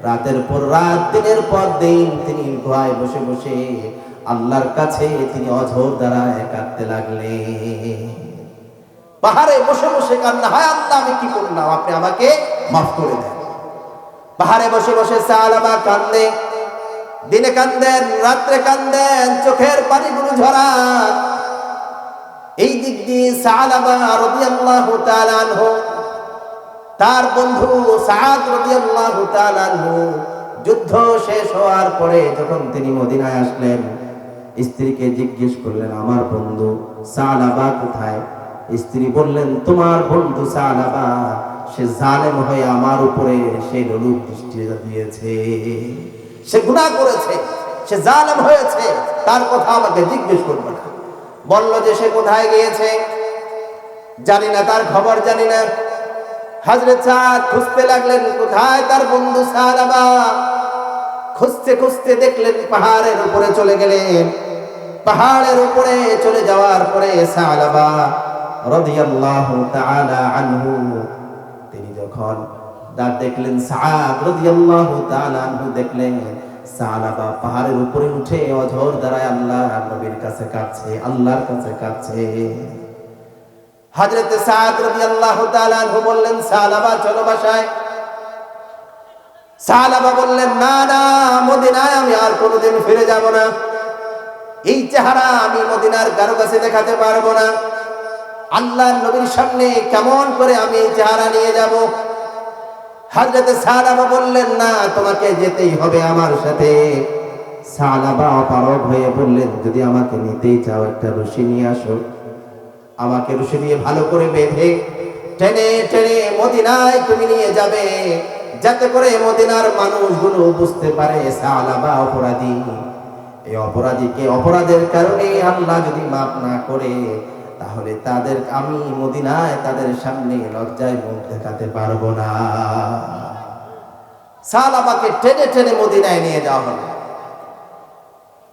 রাতের পর রাত, দিনের পর দিন তিনি গুহায় বসে বসে আল্লাহর কাছে তিনি অঝোর দ্বারা কাঁদতে লাগলেন। পাহাড়ে বসে বসে কান্না, হায় আল্লাহ আমি কি করলাম, আপনি আমাকে মাফ করে দেন। পাহাড়ে বসে বসে সালাবা কান্দে, দিনে কান্দেন, রাত্রে কান্দেন, চোখের পানিগুলো ঝরান। এই দিক দিয়ে সালাবা রাদিয়াল্লাহু তাআলা আনহু তার বন্ধু সাদ রাদিয়াল্লাহু তাআলা আনহু যুদ্ধ শেষ হওয়ার পরে যখন তিনি মদিনায় আসলেন, স্ত্রীকে জিজ্ঞেস করলেন, আমার বন্ধু সালাবা কোথায়? স্ত্রী বললেন, তোমার বন্ধু সালাবা সে জালেম হয়ে আমার উপরে সে লোলুপ দৃষ্টি দিয়েছে, সে গুনাহ করেছে, সে জালেম হয়েছে, তার কথা আমাকে জিজ্ঞেস করবে না। বলল যে সে কোথায় গিয়েছে জানি না, তার খবর জানি না। হযরত সাদ খুঁজতে লাগলেন কোথায় তার বন্ধু সালাবা। খুঁজতে খুঁজতে দেখলেন পাহাড়ের উপরে চলে গেলেন। পাহাড়ের উপরে চলে যাওয়ার পরে সালাবা রাদিয়াল্লাহু তাআলা আনহু তিনি যখন দেখলেন, সাদ রাদিয়াল্লাহু তাআলা আনহু দেখলেন সালাবা পাহাড়ের উপরে উঠে অঝোর দ্বারায় আল্লাহর নবীর কাছে কাঁদছে, আল্লাহর কাছে কাঁদছে। হযরত সাদ রাদিয়াল্লাহু তাআলা আনহু বললেন, সালাবা চলো বাসায়। সালাবা বললেন, না না, মদিনায় আমি আর কোনোদিন ফিরে যাব না, এই চেহারা আমি মদিনার কারো কাছে দেখাতে পারবো না। আল্লাহর নবীর সামনে কেমন করে আমি এই চেহারা নিয়ে যাব? হযরত সালাবা বললেন, না, তোমাকে যেতেই হবে আমার সাথে। সালাবা অপারগ হয়ে বললেন, যদি আমাকে নিতেই চাও একটা রশি নিয়ে আসো, আমাকে রশি দিয়ে ভালো করে বেঁধে টেনে টেনে মদিনায় তুমি নিয়ে যাবে, যাতে করে মদিনার মানুষগুলো বুঝতে পারে সালাবা অপরাধী। এই অপরাধীকে অপরাধের কারণে আল্লাহ যদি মাফ না করে, তাহলে তাদের আমি মদিনায় তাদের সামনে লজ্জায় মুখ দেখাতে পারবো না। সালাবাকে টেনে টেনে মদিনায় নিয়ে যাওয়া হলো।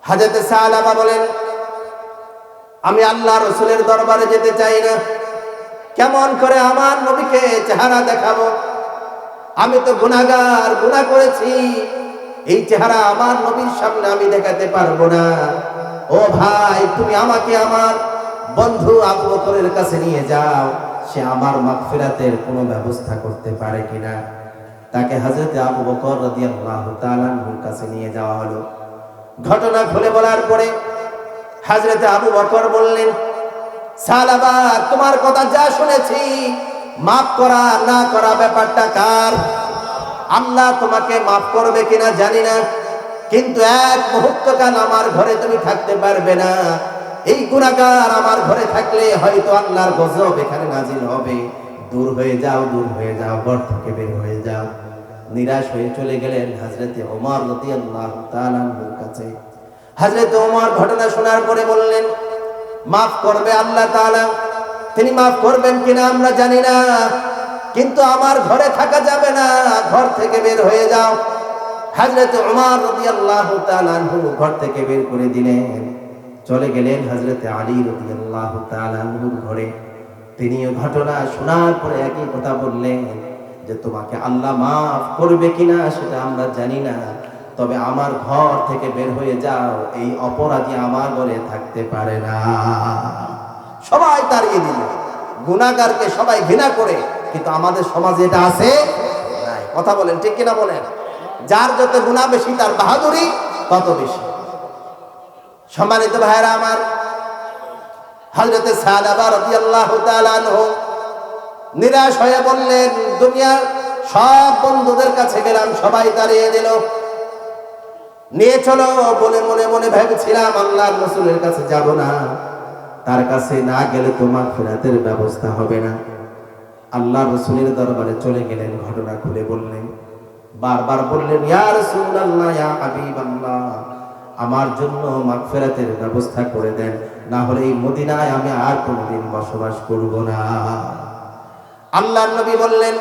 হযরত সালাবা বলেন, আমি আল্লাহ রাসূলের দরবারে যেতে চাই না, কেমন করে আমার নবীকে চেহারা দেখাবো? আমি তো গুনাহগার, গুনাহ করেছি, এই চেহারা আমার নবীর সামনে আমি দেখাতে পারবো না। ও ভাই, তুমি আমাকে আমার বন্ধু আবু বকরের কাছে নিয়ে যাও, সে আমার মাগফিরাতের কোনো ব্যবস্থা করতে পারে কিনা। তাকে হযরত আবু বকর রাদিয়াল্লাহু তাআলা আনহুর কাছে নিয়ে যাওয়া হলো। ঘটনা খুলে বলার পরে হযরত আবু বকর বললেন, সালাবা, তোমার কথা যা শুনেছি, মাফ করা না করা ব্যাপারটা কার? আল্লাহ তোমাকে মাফ করবে কিনা জানি না, কিন্তু এক মুহূর্তকাল আমার ঘরে তুমি থাকতে পারবে না। এই গুনাহগার আমার ঘরে থাকলে হয়তো আল্লাহর গজব এখানে নাজিল হবে। দূর হয়ে যাও, দূর হয়ে যাও, ঘর থেকে বের হয়ে যাও। নিরাশ হয়ে চলে গেলেন হযরত ওমর রাদিয়াল্লাহু তাআলা আনহুর কাছে। হযরত ওমর ঘটনা শোনার পরে বললেন, মাফ করবে আল্লাহ তাআলা, তিনি মাফ করবেন কিনা আমরা জানি না, কিন্তু আমার ঘরে থাকা যাবে না, ঘর থেকে বের হয়ে যাও। হযরত ওমর রাদিয়াল্লাহু তাআলা আনহু ঘর থেকে বের করে দিলেন। চলে গেলেন হযরত আলী রাদিয়াল্লাহু তাআলা আনহুর ঘরে। তিনিও ঘটনা শোনার পরে একই কথা বললেন যে তোমাকে আল্লাহ মাফ করবে কিনা সেটা আমরা জানি না, তবে আমার ঘর থেকে বের হয়ে যাও, এই অপরাধী আমার ঘরে থাকতে পারে না। সবাই তাড়িয়ে দিল, গুনাহগারকে সবাই ঘৃণা করে, কিন্তু আমাদের সমাজে এটা আছে নাই। কথা বলেন, ঠিক কিনা বলেন? যার যত গুনাহ বেশি তার বাহাদুরি তত বেশি। সম্মানিত ভাইরা আমার, হযরত সালাবা রাদিয়াল্লাহু তাআলা আনহু নিরাশ হয়ে বললেন, দুনিয়ার সব বন্ধুদের কাছে গেলাম, সবাই তাড়িয়ে দিল, নিয়ে চলো বলে মনে মনে ভেবেছিলাম আল্লাহর রাসূলের কাছে যাব না, তার কাছে না গেলে তো মাগফিরাতের ব্যবস্থা হবে না। আল্লাহর রাসূলের দরবারে চলে গেলেন, ঘটনা খুলে বললেন, বারবার বললেন, ইয়া রাসূলুল্লাহ, ইয়া হাবিবাল্লাহ, আমার জন্য মাগফিরাতের ব্যবস্থা করে দেন, না হলে এই মদিনায় আমি আর কোনোদিন বসবাস করব না। আল্লাহর নবী বললেন,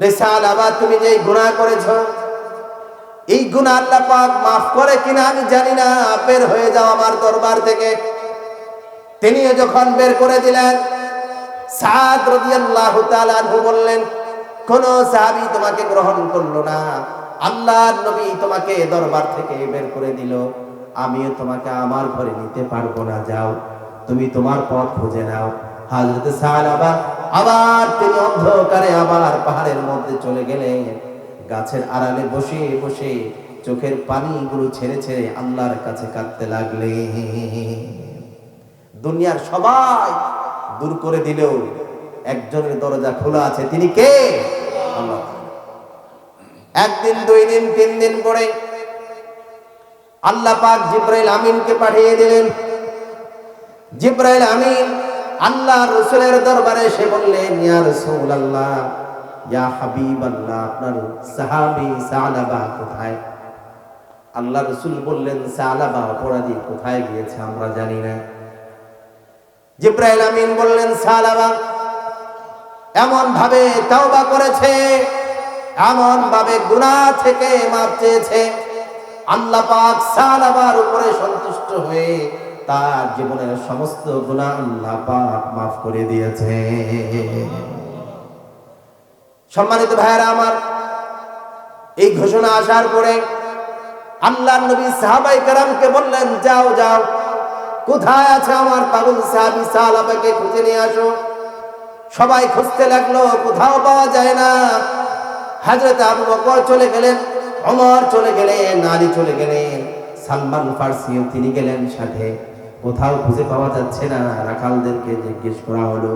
রিসালাবা, তুমি যে গুনাহ করেছো, এই গুনাহ আল্লাহ পাক মাফ করে কিনা আমি জানি না, বের হয়ে যাও আমার দরবার থেকে। তিনিও যখন বের করে দিলেন, সাদ রাদিয়াল্লাহু তাআলা আনহু বললেন, কোন সাহাবী তোমাকে গ্রহণ করলো না, আল্লাহর নবী তোমাকে দরবার থেকে বের করে দিল, আমিও তোমাকে আমার ঘরে নিতে পারবো না, যাও তুমি তোমার পথ খুঁজে নাও। হযরত সালাবা আবার তিনি অন্ধকারে আবার পাহাড়ের মধ্যে চলে গেলেন, গাছের আড়ালে বসে বসে চোখের পানিগুলো ছেড়ে ছেড়ে আল্লাহর কাছে কাঁদতে লাগলেন। দুনিয়ার সবাই দূর করে দিলেও একজনের দরজা খোলা আছে, তিনি কে? আল্লাহ। একদিন, দুই দিন, তিন দিন পরে আল্লাহ পাক জিবরাইল আমিনকে পাঠিয়ে দিলেন। জিবরাইল আমিন আল্লাহর রাসূলের দরবারে এসে বললেন, ইয়া রাসূলুল্লাহ, ইয়া হাবিবাল্লাহ, আপনার সাহাবী সালাবা কোথায়? আল্লাহর রাসূল বললেন, সালাবা অপরাধী, কোথায় গিয়েছে আমরা জানি না। জিবরাইল আমিন বললেন, সালাবা এমন ভাবে তওবা করেছে, এমন ভাবে গুনাহ থেকে মাফ চেয়েছে, আল্লাহ পাক সালাবার উপরে সন্তুষ্ট হয়ে তার জীবনের সমস্ত গুনাহ আল্লাহ পাক মাফ করে দিয়েছে। সম্মানিত ভাইরা আমার, এই ঘোষণা আসার পরে আল্লাহর নবী সাহাবায়ে কেরামকে বললেন, যাও যাও, কোথায় আছে আমার পাগল সাহাবী সালাবাকে খুঁজে নিয়ে আসো। সবাই খুঁজতে লাগলো, কোথাও পাওয়া যায় না। হযরত আবু বকর চলে গেলেন, ওমর চলে গেলেন, আলী চলে গেলেন, সালমান ফারসিও তিনি গেলেন সাথে। কোথাও খুঁজে পাওয়া যাচ্ছে না। রাখালদেরকে জিজ্ঞেস করা হলো,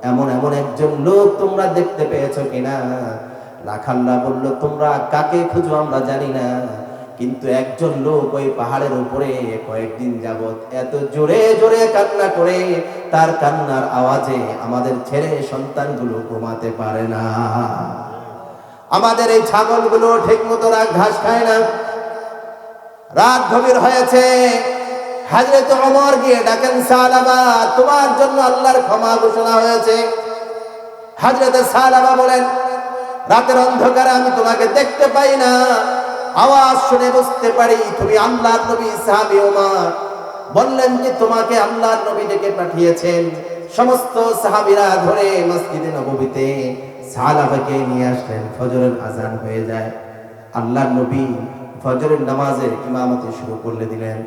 এমন এমন একজন লোক তোমরা দেখতে পেয়েছো কিনা? রাখালরা বলল, তোমরা কাকে খুঁজো আমরা জানি না, কিন্তু একজন লোক ওই পাহাড়ের উপরে কয়েকদিন যাবত এত জোরে জোরে কান্না করে, তার কান্নার আওয়াজে আমাদের ছেলে সন্তানগুলো ঘুমাতে পারে না। আমাদের এই ছাগলগুলো ঠিক মতো ঘাস খায় না। রাত গভীর হয়েছে, হযরত ওমর গিয়ে ডাকেন, সালাবা, তোমার জন্য আল্লাহর ক্ষমা ঘোষণা হয়েছে। হযরত সালাবা বলেন, রাতের অন্ধকারে আমি তোমাকে দেখতে পাই না, আওয়াজ শুনে বুঝতে পারি তুমি আল্লাহর নবী। সাহাবী ওমর বললেন যে, তোমাকে আল্লাহর নবী ডেকে পাঠিয়েছেন, সমস্ত সাহাবীরা ধরে মসজিদে নববীতে সাহাবাকে নিয়ে আসলেন। ফজরের আজান হয়ে যায়, আল্লাহর নবী ফজরের নামাজের ইমামতি শুরু করে দিলেন।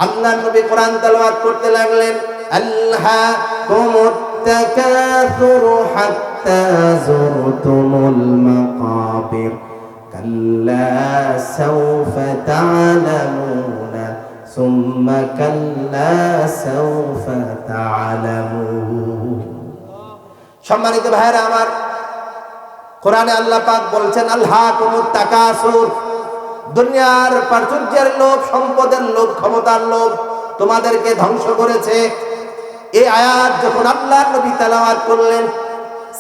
আল্লাহর নবী কোরআন তেলাওয়াত করতে লাগলেন। আল্লাকুমুত তাকাসুরু হাত্তা যুরতুমুল মাকাবির কাল্লা সাওফা তা'লামুনা সুম্মা কাল্লা সাওফা তা'লামুন। সম্মানিত ভাইরা আমার, কোরআনে আল্লাহ পাক বলছেন আল্লাকুমুত তাকাসুর, দুনিয়ার প্রাচুর্যের লোভ, সম্পদের লোভ, ক্ষমতার লোভ তোমাদেরকে ধ্বংস করেছে। এই আয়াত যখন আল্লাহর নবী তেলাওয়াত করলেন,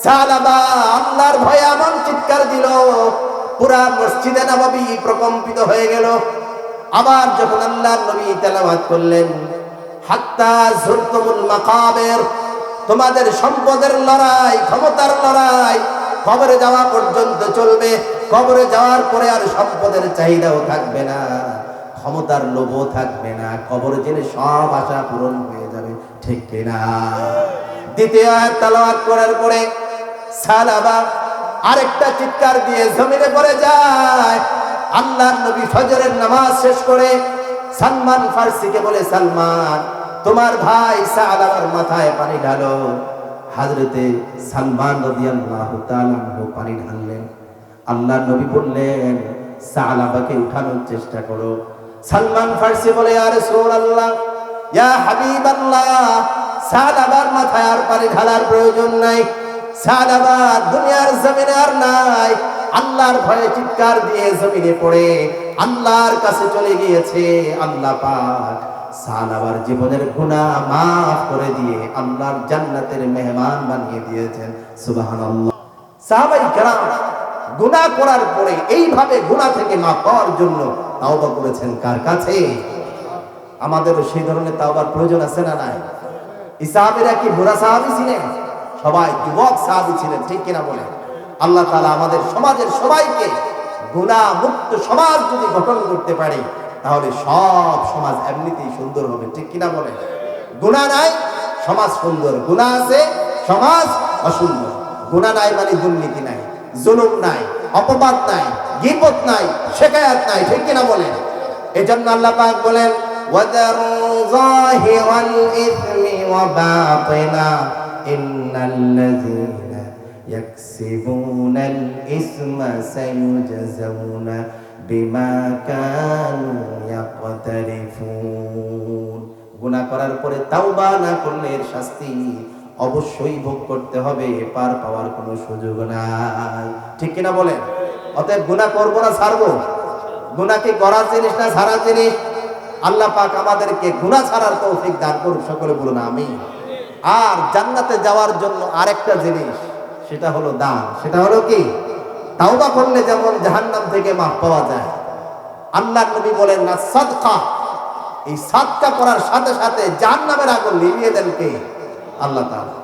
সাহাবা আল্লাহর ভয়ে এমন চিৎকার দিল, পুরা মসজিদে নববী প্রকম্পিত হয়ে গেল। আবার যখন আল্লাহর নবী তেলাওয়াত করলেন হাত্তা যুরতুমুল মাকাবির, তোমাদের সম্পদের লড়াই, ক্ষমতার লড়াই কবরে যাওয়া পর্যন্ত চলবে। কবরে যাওয়ার পরে আর সম্পদের চাহিদাও থাকবে না, ক্ষমতার লোভও থাকবে না, কবরে জেনে সব আশা পূরণ হয়ে যাবে, ঠিক কিনা? দ্বিতীয় আয়াত তেলাওয়াত করার পরে সাহাবা আরেকটা চিৎকার দিয়ে জমিনে পড়ে যায়। আল্লাহর নবী ফজরের নামাজ শেষ করে সালমান ফারসিকে বলে, সালমান তোমার ভাই সাহাবার মাথায় পানি ঢালো। হযরতে সালমান রাদিয়াল্লাহু তাআলা পানি ঢাললেন। আল্লাহর নবী বললেন সাহাবাকে উঠানোর চেষ্টা করো। সালমান ফারসি বলে, ইয়া রাসূলুল্লাহ, ইয়া হাবিবাল্লাহ, সাহাবার মাথায় আর পানি ঢালার প্রয়োজন নাই, সাহাবা দুনিয়ার জমিনে আর নাই। আল্লাহর ভয়ে চিৎকার দিয়ে জমিনে পড়ে আল্লাহর কাছে চলে গিয়েছে। আল্লাহ পাক সাহাবার জীবনের গুনাহ মাফ করে দিয়ে আল্লাহর জান্নাতের মেহমান বানিয়ে দিয়েছেন। সুবহানাল্লাহ। সাহাবায়ে কেরাম গুনাহ করার পরে এইভাবে গুনাহ থেকে মাফ পাওয়ার জন্য তাওবা করেছেন কার কাছে? আমাদেরও সেই ধরনের তাওবার প্রয়োজন আছে না নাই? এই সাহাবীরা কি বুড়া সাহাবী ছিলেন? সবাই যুবক সাহাবী ছিলেন, ঠিক কিনা বলেন? আল্লাহ তাআলা আমাদের সমাজের সবাইকে গুনাহ মুক্ত সমাজ যদি গঠন করতে পারে, তাহলে সব সমাজ এমনিতেই সুন্দর হবে, ঠিক কিনা বলেন? গুনাহ নাই সমাজ সুন্দর, গুনাহ আছে সমাজ অসুন্দর। গুনাহ নাই মানে দুর্নীতি নাই, জুলুম নাই, অপবাদ নাই, গীবত নাই, শিকায়াত নাই, ঠিক কিনা বলেন? এজন্য আল্লাহ পাক বলেন ওয়াদারু যাহিরাল ইসমি ওয়া বাতিনা ইন্নাল্লাযীনা ইয়াকসিবুনাল ইসমা সায়ুজজাউনা বিমা কানু ইয়াকতারিফুন। গুনাহ করার পরে তাওবা না করলে এর শাস্তি অবশ্যই ভোগ করতে হবে, পার পাওয়ার কোনো সুযোগ নাই, ঠিক কিনা বলেন? অতএব গুনাহ করবো না ছাড়বো? গুনাহ কি করার জিনিস না ছাড়ার জিনিস? আল্লাহ পাক আমাদেরকে গুনাহ ছাড়ার তৌফিক দান করুক, সকলে বলুন আমিন। আর জান্নাতে যাওয়ার জন্য আরেকটা জিনিস, সেটা হলো দান। সেটা হলো কি? তাওবা করলে যেমন জাহান্নাম থেকে মাফ পাওয়া যায়, আল্লাহর নবী বলেন না সাদকা, এই সাদকা করার সাথে সাথে জাহান্নামের আগুন নিভিয়ে দেন কে? আল্লাহ তাআলা।